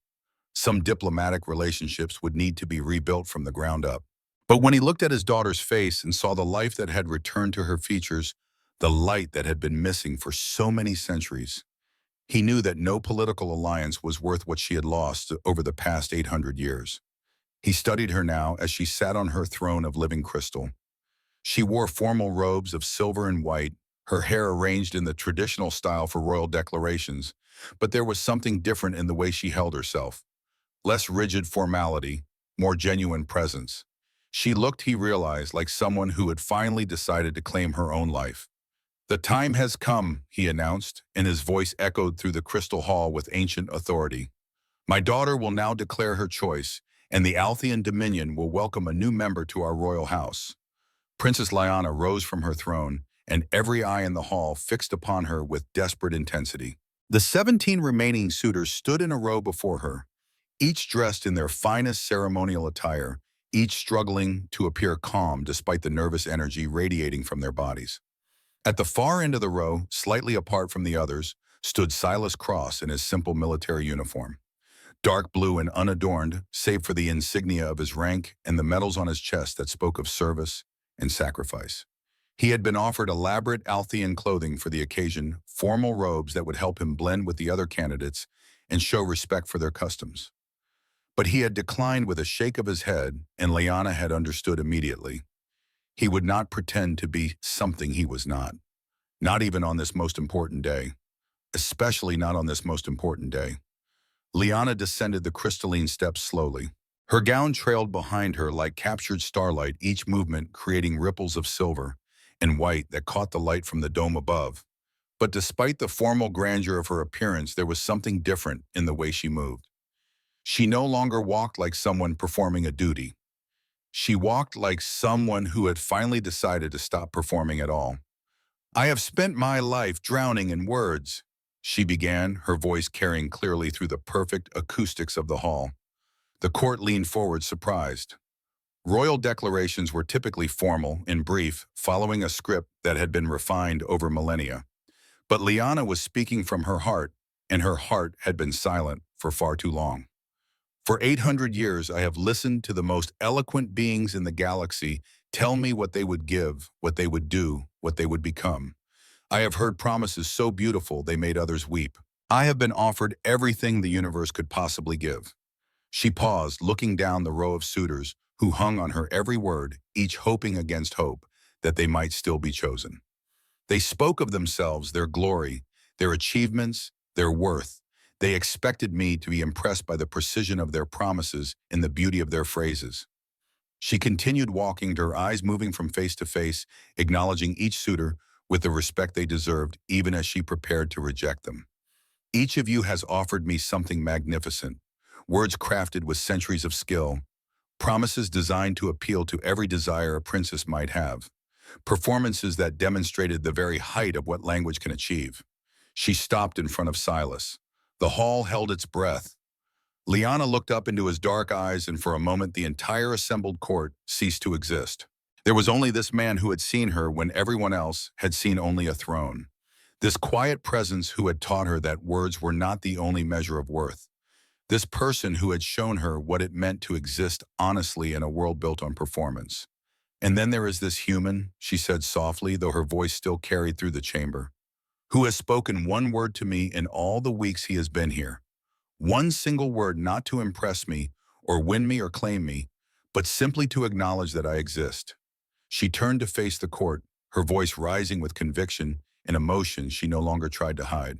Some diplomatic relationships would need to be rebuilt from the ground up. But when he looked at his daughter's face and saw the life that had returned to her features, the light that had been missing for so many centuries, he knew that no political alliance was worth what she had lost over the past 800 years. He studied her now as she sat on her throne of living crystal. She wore formal robes of silver and white, her hair arranged in the traditional style for royal declarations, but there was something different in the way she held herself. Less rigid formality, more genuine presence. She looked, he realized, like someone who had finally decided to claim her own life. "The time has come," he announced, and his voice echoed through the crystal hall with ancient authority. "My daughter will now declare her choice, and the Althean Dominion will welcome a new member to our royal house." Princess Lyanna rose from her throne, and every eye in the hall fixed upon her with desperate intensity. The 17 remaining suitors stood in a row before her, each dressed in their finest ceremonial attire, each struggling to appear calm despite the nervous energy radiating from their bodies. At the far end of the row, slightly apart from the others, stood Silas Cross in his simple military uniform. Dark blue and unadorned, save for the insignia of his rank and the medals on his chest that spoke of service and sacrifice. He had been offered elaborate Althean clothing for the occasion, formal robes that would help him blend with the other candidates and show respect for their customs. But he had declined with a shake of his head, and Lyanna had understood immediately. He would not pretend to be something he was not even on this most important day, especially not on this most important day. Lyanna descended the crystalline steps slowly. Her gown trailed behind her like captured starlight, each movement creating ripples of silver and white that caught the light from the dome above. But despite the formal grandeur of her appearance, there was something different in the way she moved. She no longer walked like someone performing a duty. She walked like someone who had finally decided to stop performing at all. "I have spent my life drowning in words," she began, her voice carrying clearly through the perfect acoustics of the hall. The court leaned forward, surprised. Royal declarations were typically formal and brief, following a script that had been refined over millennia. But Liana was speaking from her heart, and her heart had been silent for far too long. "For 800 years, I have listened to the most eloquent beings in the galaxy tell me what they would give, what they would do, what they would become. I have heard promises so beautiful they made others weep. I have been offered everything the universe could possibly give." She paused, looking down the row of suitors who hung on her every word, each hoping against hope that they might still be chosen. They spoke of themselves, their glory, their achievements, their worth. They expected me to be impressed by the precision of their promises and the beauty of their phrases. She continued walking, her eyes moving from face to face, acknowledging each suitor with the respect they deserved, even as she prepared to reject them. "Each of you has offered me something magnificent, words crafted with centuries of skill, promises designed to appeal to every desire a princess might have, performances that demonstrated the very height of what language can achieve." She stopped in front of Silas. The hall held its breath. Liana looked up into his dark eyes, and for a moment the entire assembled court ceased to exist. There was only this man who had seen her when everyone else had seen only a throne. This quiet presence who had taught her that words were not the only measure of worth. This person who had shown her what it meant to exist honestly in a world built on performance. "And then there is this human," she said softly, though her voice still carried through the chamber, "who has spoken one word to me in all the weeks he has been here. One single word, not to impress me or win me or claim me, but simply to acknowledge that I exist." She turned to face the court, her voice rising with conviction and emotion she no longer tried to hide.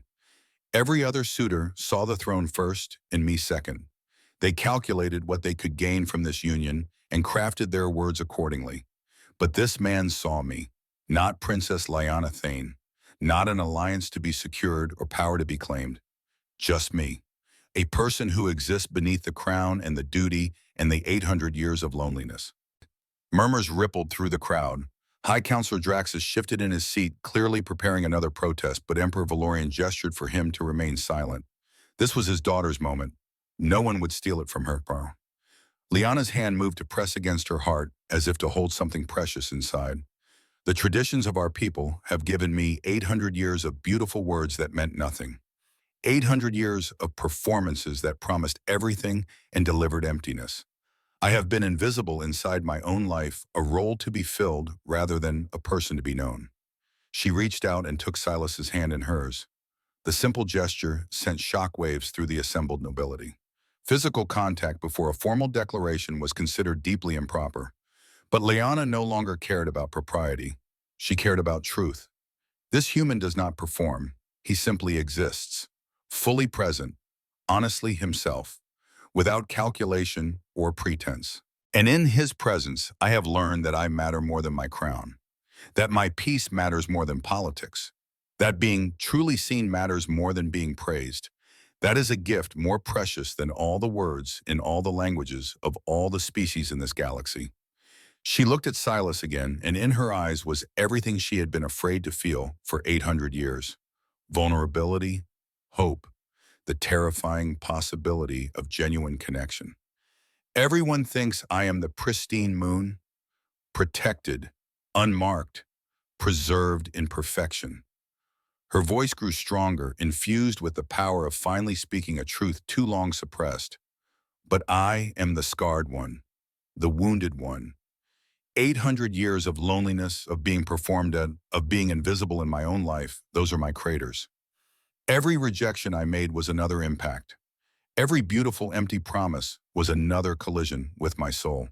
Every other suitor saw the throne first and me second. They calculated what they could gain from this union and crafted their words accordingly. But this man saw me, not Princess Liana Thane, not an alliance to be secured or power to be claimed, just me, a person who exists beneath the crown and the duty and the 800 years of loneliness. Murmurs rippled through the crowd. High Counselor Draxus shifted in his seat, clearly preparing another protest, but Emperor Valorian gestured for him to remain silent. This was his daughter's moment. No one would steal it from her. Liana's hand moved to press against her heart, as if to hold something precious inside. "The traditions of our people have given me 800 years of beautiful words that meant nothing. 800 years of performances that promised everything and delivered emptiness. I have been invisible inside my own life, a role to be filled rather than a person to be known." She reached out and took Silas's hand in hers. The simple gesture sent shockwaves through the assembled nobility. Physical contact before a formal declaration was considered deeply improper. But Liana no longer cared about propriety. She cared about truth. This human does not perform. He simply exists, fully present, honestly himself, without calculation or pretense. And in his presence, I have learned that I matter more than my crown, that my peace matters more than politics, that being truly seen matters more than being praised. That is a gift more precious than all the words in all the languages of all the species in this galaxy. She looked at Silas again, and in her eyes was everything she had been afraid to feel for 800 years. Vulnerability, hope, the terrifying possibility of genuine connection. "Everyone thinks I am the pristine moon, protected, unmarked, preserved in perfection." Her voice grew stronger, infused with the power of finally speaking a truth too long suppressed. "But I am the scarred one, the wounded one. 800 years of loneliness, of being performed at, of being invisible in my own life, those are my craters. Every rejection I made was another impact. Every beautiful empty promise was another collision with my soul."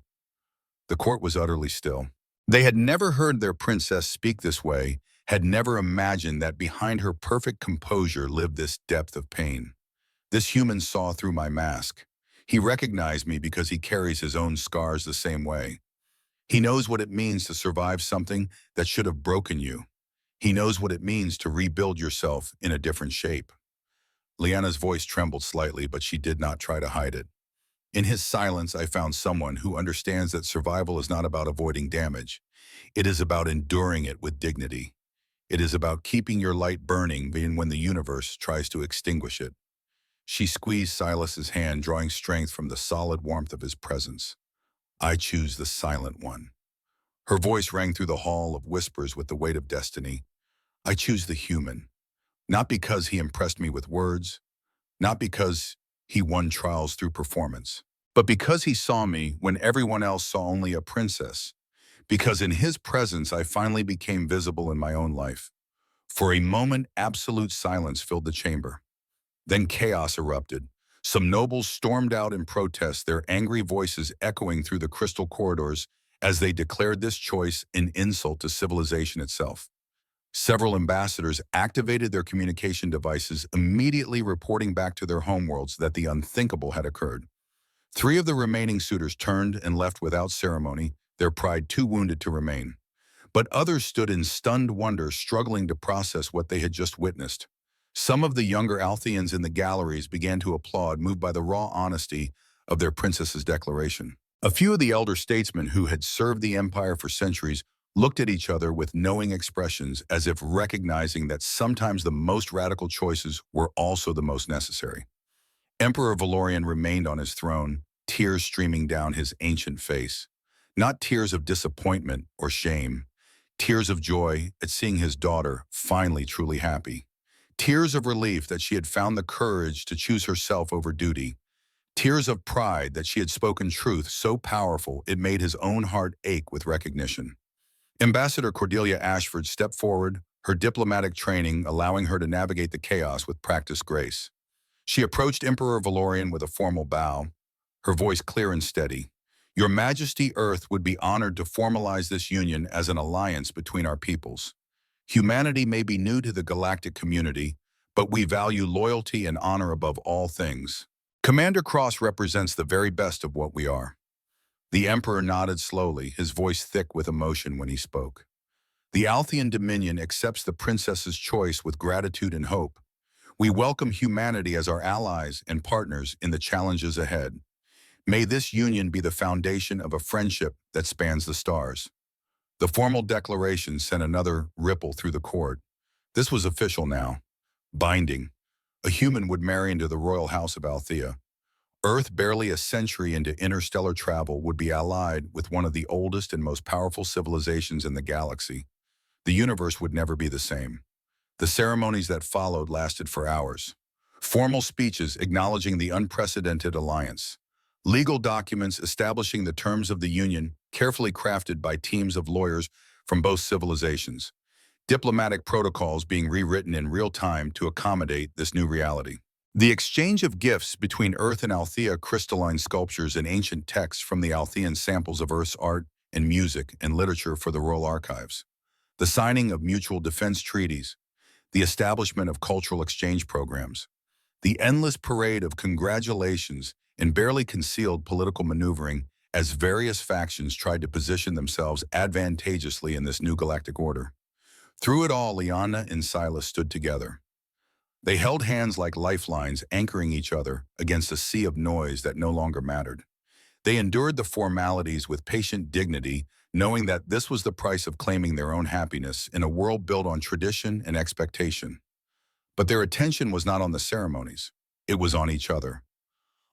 The court was utterly still. They had never heard their princess speak this way, had never imagined that behind her perfect composure lived this depth of pain. "This human saw through my mask. He recognized me because he carries his own scars the same way. He knows what it means to survive something that should have broken you. He knows what it means to rebuild yourself in a different shape." Liana's voice trembled slightly, but she did not try to hide it. In his silence, I found someone who understands that survival is not about avoiding damage. It is about enduring it with dignity. It is about keeping your light burning even when the universe tries to extinguish it. She squeezed Silas's hand, drawing strength from the solid warmth of his presence. I choose the silent one. Her voice rang through the hall of whispers with the weight of destiny. I choose the human, not because he impressed me with words, not because he won trials through performance, but because he saw me when everyone else saw only a princess, because in his presence I finally became visible in my own life. For a moment, absolute silence filled the chamber. Then chaos erupted. Some nobles stormed out in protest, their angry voices echoing through the crystal corridors as they declared this choice an insult to civilization itself. Several ambassadors activated their communication devices, immediately reporting back to their homeworlds that the unthinkable had occurred. 3 of the remaining suitors turned and left without ceremony, their pride too wounded to remain. But others stood in stunned wonder, struggling to process what they had just witnessed. Some of the younger Altheans in the galleries began to applaud, moved by the raw honesty of their princess's declaration. A few of the elder statesmen who had served the empire for centuries looked at each other with knowing expressions, as if recognizing that sometimes the most radical choices were also the most necessary. Emperor Valorian remained on his throne, tears streaming down his ancient face. Not tears of disappointment or shame, tears of joy at seeing his daughter finally truly happy. Tears of relief that she had found the courage to choose herself over duty. Tears of pride that she had spoken truth so powerful it made his own heart ache with recognition. Ambassador Cordelia Ashford stepped forward, her diplomatic training allowing her to navigate the chaos with practiced grace. She approached Emperor Valorian with a formal bow, her voice clear and steady. Your Majesty, Earth would be honored to formalize this union as an alliance between our peoples. Humanity may be new to the galactic community, but we value loyalty and honor above all things. Commander Cross represents the very best of what we are. The Emperor nodded slowly, his voice thick with emotion when he spoke. The Althean Dominion accepts the princess's choice with gratitude and hope. We welcome humanity as our allies and partners in the challenges ahead. May this union be the foundation of a friendship that spans the stars. The formal declaration sent another ripple through the court. This was official now. Binding. A human would marry into the royal house of Althea. Earth, barely a century into interstellar travel, would be allied with one of the oldest and most powerful civilizations in the galaxy. The universe would never be the same. The ceremonies that followed lasted for hours. Formal speeches acknowledging the unprecedented alliance. Legal documents establishing the terms of the union, carefully crafted by teams of lawyers from both civilizations. Diplomatic protocols being rewritten in real time to accommodate this new reality. The exchange of gifts between Earth and Althea, crystalline sculptures and ancient texts from the Althean, samples of Earth's art and music and literature for the royal archives. The signing of mutual defense treaties. The establishment of cultural exchange programs. The endless parade of congratulations and barely concealed political maneuvering as various factions tried to position themselves advantageously in this new galactic order. Through it all, Liana and Silas stood together. They held hands like lifelines, anchoring each other against a sea of noise that no longer mattered. They endured the formalities with patient dignity, knowing that this was the price of claiming their own happiness in a world built on tradition and expectation. But their attention was not on the ceremonies. It was on each other.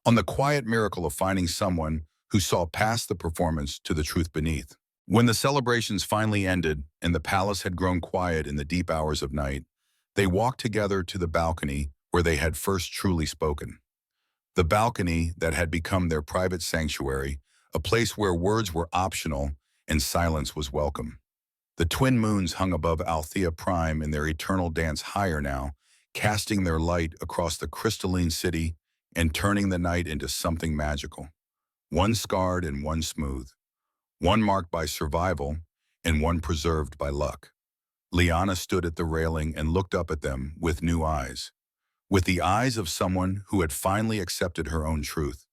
On the quiet miracle of finding someone who saw past the performance to the truth beneath. When the celebrations finally ended and the palace had grown quiet in the deep hours of night, they walked together to the balcony where they had first truly spoken. The balcony that had become their private sanctuary, a place where words were optional and silence was welcome. The twin moons hung above Althea Prime in their eternal dance higher now, casting their light across the crystalline city and turning the night into something magical. One scarred and one smooth. One marked by survival and one preserved by luck. Liana stood at the railing and looked up at them with new eyes. With the eyes of someone who had finally accepted her own truth.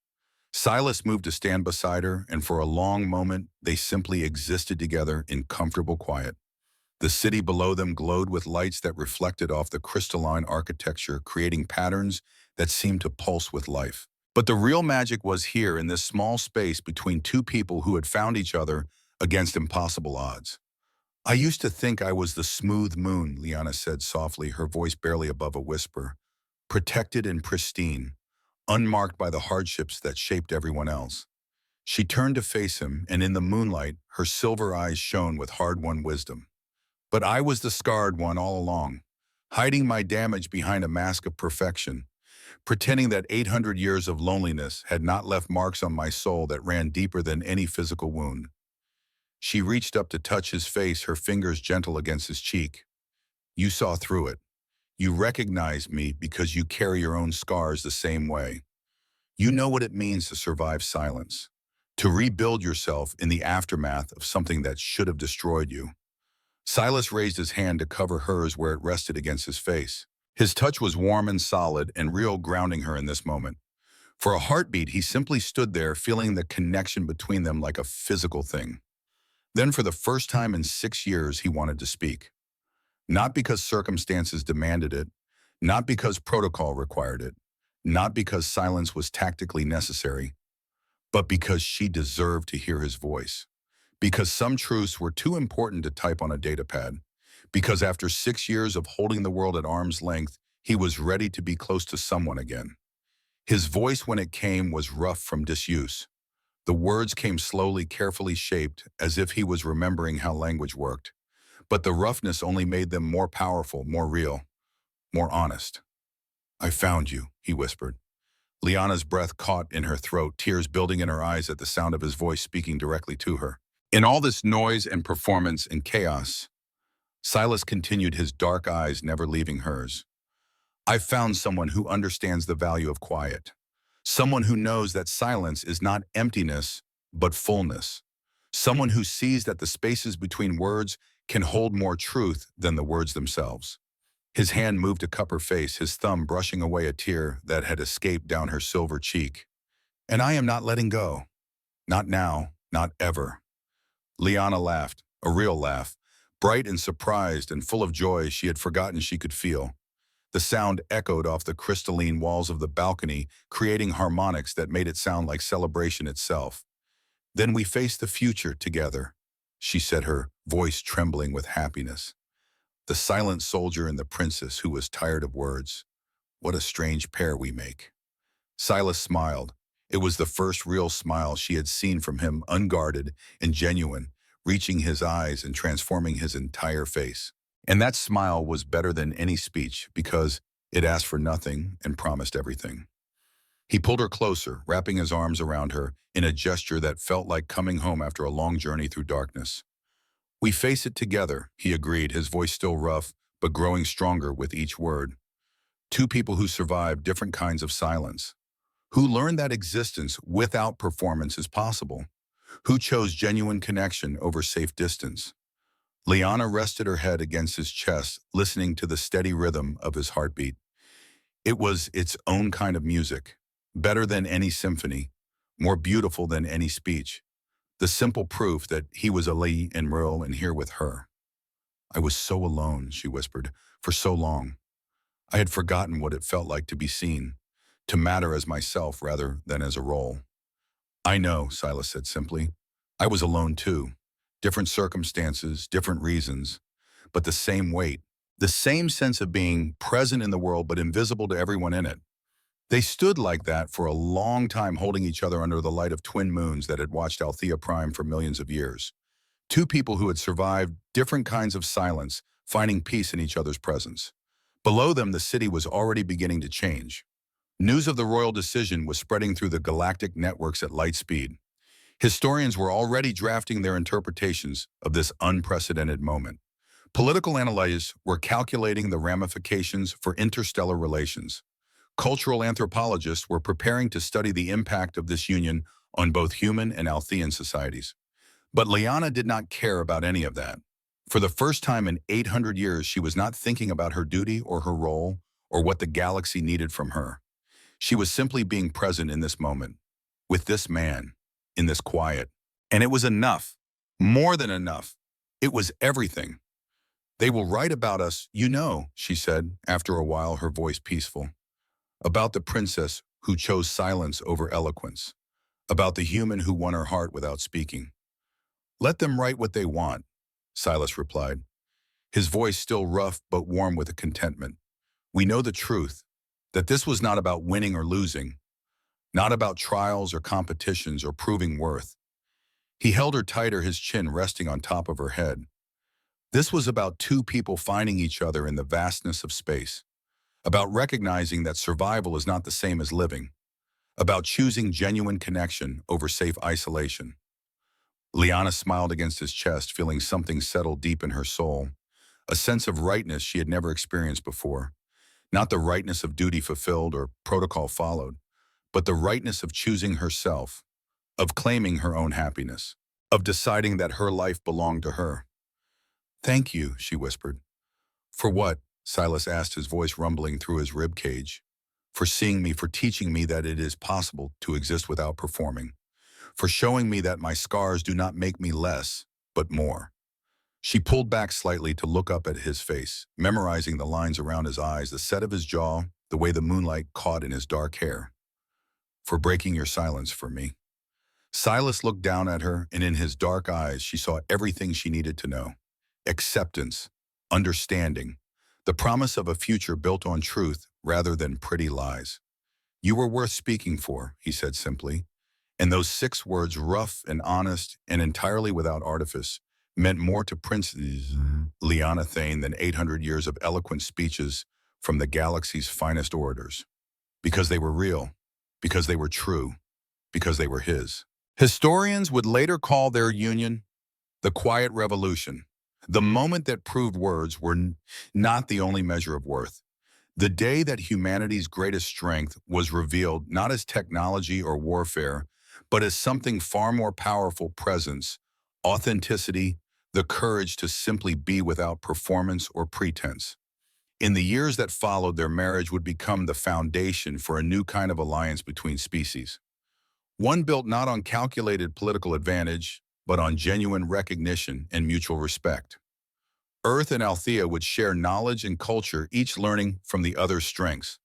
Silas moved to stand beside her, and for a long moment, they simply existed together in comfortable quiet. The city below them glowed with lights that reflected off the crystalline architecture, creating patterns that seemed to pulse with life. But the real magic was here in this small space between two people who had found each other against impossible odds. I used to think I was the smooth moon, Liana said softly, her voice barely above a whisper. Protected and pristine, unmarked by the hardships that shaped everyone else. She turned to face him, and in the moonlight, her silver eyes shone with hard-won wisdom. But I was the scarred one all along, hiding my damage behind a mask of perfection, pretending that 800 years of loneliness had not left marks on my soul that ran deeper than any physical wound. She reached up to touch his face, her fingers gentle against his cheek. You saw through it. You recognized me because you carry your own scars the same way. You know what it means to survive silence, to rebuild yourself in the aftermath of something that should have destroyed you. Silas raised his hand to cover hers where it rested against his face. His touch was warm and solid and real, grounding her in this moment. For a heartbeat, he simply stood there, feeling the connection between them like a physical thing. Then, for the first time in 6 years, he wanted to speak. Not because circumstances demanded it, not because protocol required it, not because silence was tactically necessary, but because she deserved to hear his voice. Because some truths were too important to type on a datapad. Because after 6 years of holding the world at arm's length, he was ready to be close to someone again. His voice, when it came, was rough from disuse. The words came slowly, carefully shaped, as if he was remembering how language worked. But the roughness only made them more powerful, more real, more honest. I found you, he whispered. Liana's breath caught in her throat, tears building in her eyes at the sound of his voice speaking directly to her. In all this noise and performance and chaos, Silas continued, his dark eyes never leaving hers. I've found someone who understands the value of quiet. Someone who knows that silence is not emptiness, but fullness. Someone who sees that the spaces between words can hold more truth than the words themselves. His hand moved to cup her face, his thumb brushing away a tear that had escaped down her silver cheek. And I am not letting go. Not now, not ever. Liana laughed, a real laugh, bright and surprised and full of joy she had forgotten she could feel. The sound echoed off the crystalline walls of the balcony, creating harmonics that made it sound like celebration itself. Then we face the future together, she said, her voice trembling with happiness. The silent soldier and the princess who was tired of words. What a strange pair we make. Silas smiled. It was the first real smile she had seen from him, unguarded and genuine, reaching his eyes and transforming his entire face. And that smile was better than any speech because it asked for nothing and promised everything. He pulled her closer, wrapping his arms around her in a gesture that felt like coming home after a long journey through darkness. We face it together, he agreed, his voice still rough, but growing stronger with each word. Two people who survived different kinds of silence, who learned that existence without performance is possible, who chose genuine connection over safe distance. Liana rested her head against his chest, listening to the steady rhythm of his heartbeat. It was its own kind of music, better than any symphony, more beautiful than any speech. The simple proof that he was Ali and real and here with her. I was so alone, she whispered, for so long. I had forgotten what it felt like to be seen, to matter as myself rather than as a role. I know, Silas said simply. I was alone too. Different circumstances, different reasons, but the same weight, the same sense of being present in the world but invisible to everyone in it. They stood like that for a long time, holding each other under the light of twin moons that had watched Althea Prime for millions of years. Two people who had survived different kinds of silence, finding peace in each other's presence. Below them, the city was already beginning to change. News of the royal decision was spreading through the galactic networks at light speed. Historians were already drafting their interpretations of this unprecedented moment. Political analysts were calculating the ramifications for interstellar relations. Cultural anthropologists were preparing to study the impact of this union on both human and Althean societies. But Liana did not care about any of that. For the first time in 800 years, she was not thinking about her duty or her role or what the galaxy needed from her. She was simply being present in this moment, with this man, in this quiet. And it was enough, more than enough. It was everything. They will write about us, you know, she said, after a while, her voice peaceful. About the princess who chose silence over eloquence, about the human who won her heart without speaking. "Let them write what they want," Silas replied, his voice still rough but warm with a contentment. "We know the truth, that this was not about winning or losing, not about trials or competitions or proving worth." He held her tighter, his chin resting on top of her head. This was about two people finding each other in the vastness of space, about recognizing that survival is not the same as living, about choosing genuine connection over safe isolation. Liana smiled against his chest, feeling something settle deep in her soul, a sense of rightness she had never experienced before. Not the rightness of duty fulfilled or protocol followed, but the rightness of choosing herself, of claiming her own happiness, of deciding that her life belonged to her. "Thank you," she whispered. "For what?" Silas asked, his voice rumbling through his rib cage. "For seeing me, for teaching me that it is possible to exist without performing, for showing me that my scars do not make me less, but more." She pulled back slightly to look up at his face, memorizing the lines around his eyes, the set of his jaw, the way the moonlight caught in his dark hair. "For breaking your silence for me." Silas looked down at her, and in his dark eyes she saw everything she needed to know. Acceptance, understanding, the promise of a future built on truth rather than pretty lies. "You were worth speaking for," he said simply, and those 6 words, rough and honest and entirely without artifice, meant more to Princess Liana Thane than 800 years of eloquent speeches from the galaxy's finest orators. Because they were real, because they were true, because they were his. Historians would later call their union the Quiet Revolution, the moment that proved words were not the only measure of worth. The day that humanity's greatest strength was revealed not as technology or warfare, but as something far more powerful: presence, authenticity, the courage to simply be without performance or pretense. In the years that followed, their marriage would become the foundation for a new kind of alliance between species. One built not on calculated political advantage, but on genuine recognition and mutual respect. Earth and Althea would share knowledge and culture, each learning from the other's strengths.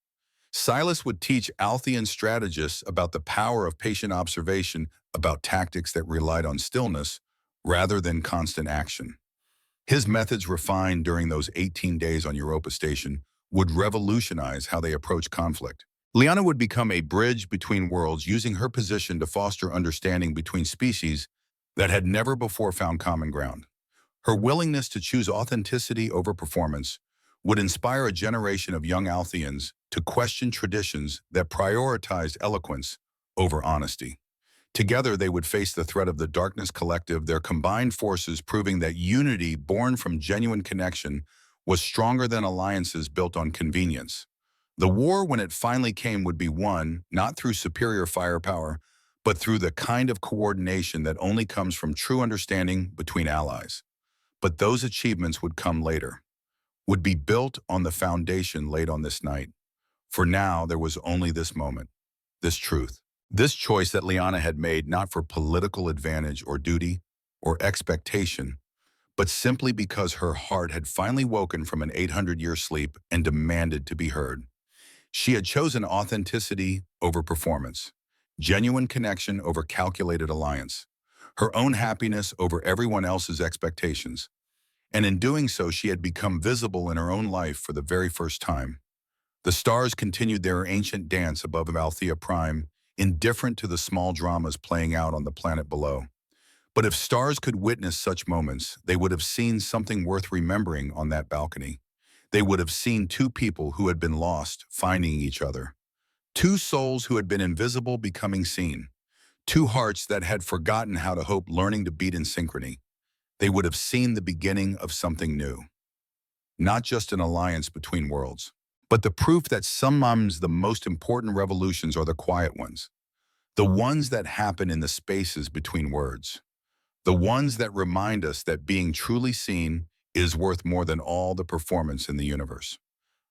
Silas would teach Althean strategists about the power of patient observation, about tactics that relied on stillness rather than constant action. His methods, refined during those 18 days on Europa Station, would revolutionize how they approach conflict. Liana would become a bridge between worlds, using her position to foster understanding between species that had never before found common ground. Her willingness to choose authenticity over performance would inspire a generation of young Altheans to question traditions that prioritized eloquence over honesty. Together, they would face the threat of the Darkness Collective, their combined forces proving that unity born from genuine connection was stronger than alliances built on convenience. The war, when it finally came, would be won not through superior firepower, but through the kind of coordination that only comes from true understanding between allies. But those achievements would come later, would be built on the foundation laid on this night. For now, there was only this moment, this truth, this choice that Liana had made, not for political advantage or duty or expectation, but simply because her heart had finally woken from an 800-year sleep and demanded to be heard. She had chosen authenticity over performance, genuine connection over calculated alliance, her own happiness over everyone else's expectations. And in doing so, she had become visible in her own life for the very first time. The stars continued their ancient dance above Althea Prime, indifferent to the small dramas playing out on the planet below. But if stars could witness such moments, they would have seen something worth remembering on that balcony. They would have seen two people who had been lost, finding each other. Two souls who had been invisible becoming seen. Two hearts that had forgotten how to hope, learning to beat in synchrony. They would have seen the beginning of something new. Not just an alliance between worlds, but the proof that sometimes the most important revolutions are the quiet ones. The ones that happen in the spaces between words. The ones that remind us that being truly seen is worth more than all the performance in the universe.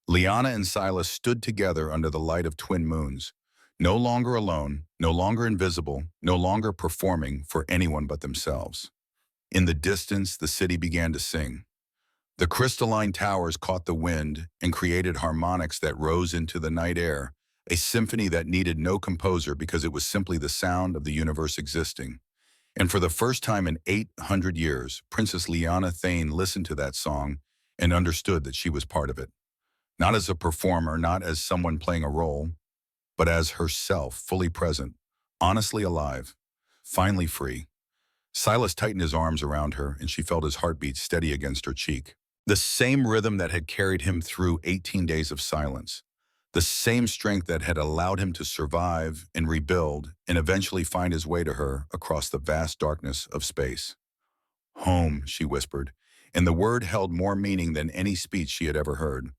Liana and Silas stood together under the light of twin moons, no longer alone, no longer invisible, no longer performing for anyone but themselves. In the distance, the city began to sing. The crystalline towers caught the wind and created harmonics that rose into the night air, a symphony that needed no composer because it was simply the sound of the universe existing. And for the first time in 800 years, Princess Liana Thane listened to that song and understood that she was part of it. Not as a performer, not as someone playing a role, but as herself, fully present, honestly alive, finally free. Silas tightened his arms around her, and she felt his heartbeat steady against her cheek. The same rhythm that had carried him through 18 days of silence. The same strength that had allowed him to survive and rebuild and eventually find his way to her across the vast darkness of space. Home, she whispered, and the word held more meaning than any speech she had ever heard.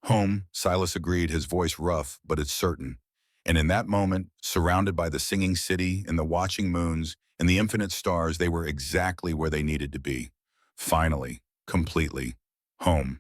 Home, Silas agreed, his voice rough, but it's certain. And in that moment, surrounded by the singing city and the watching moons and the infinite stars, they were exactly where they needed to be. Finally, completely, home.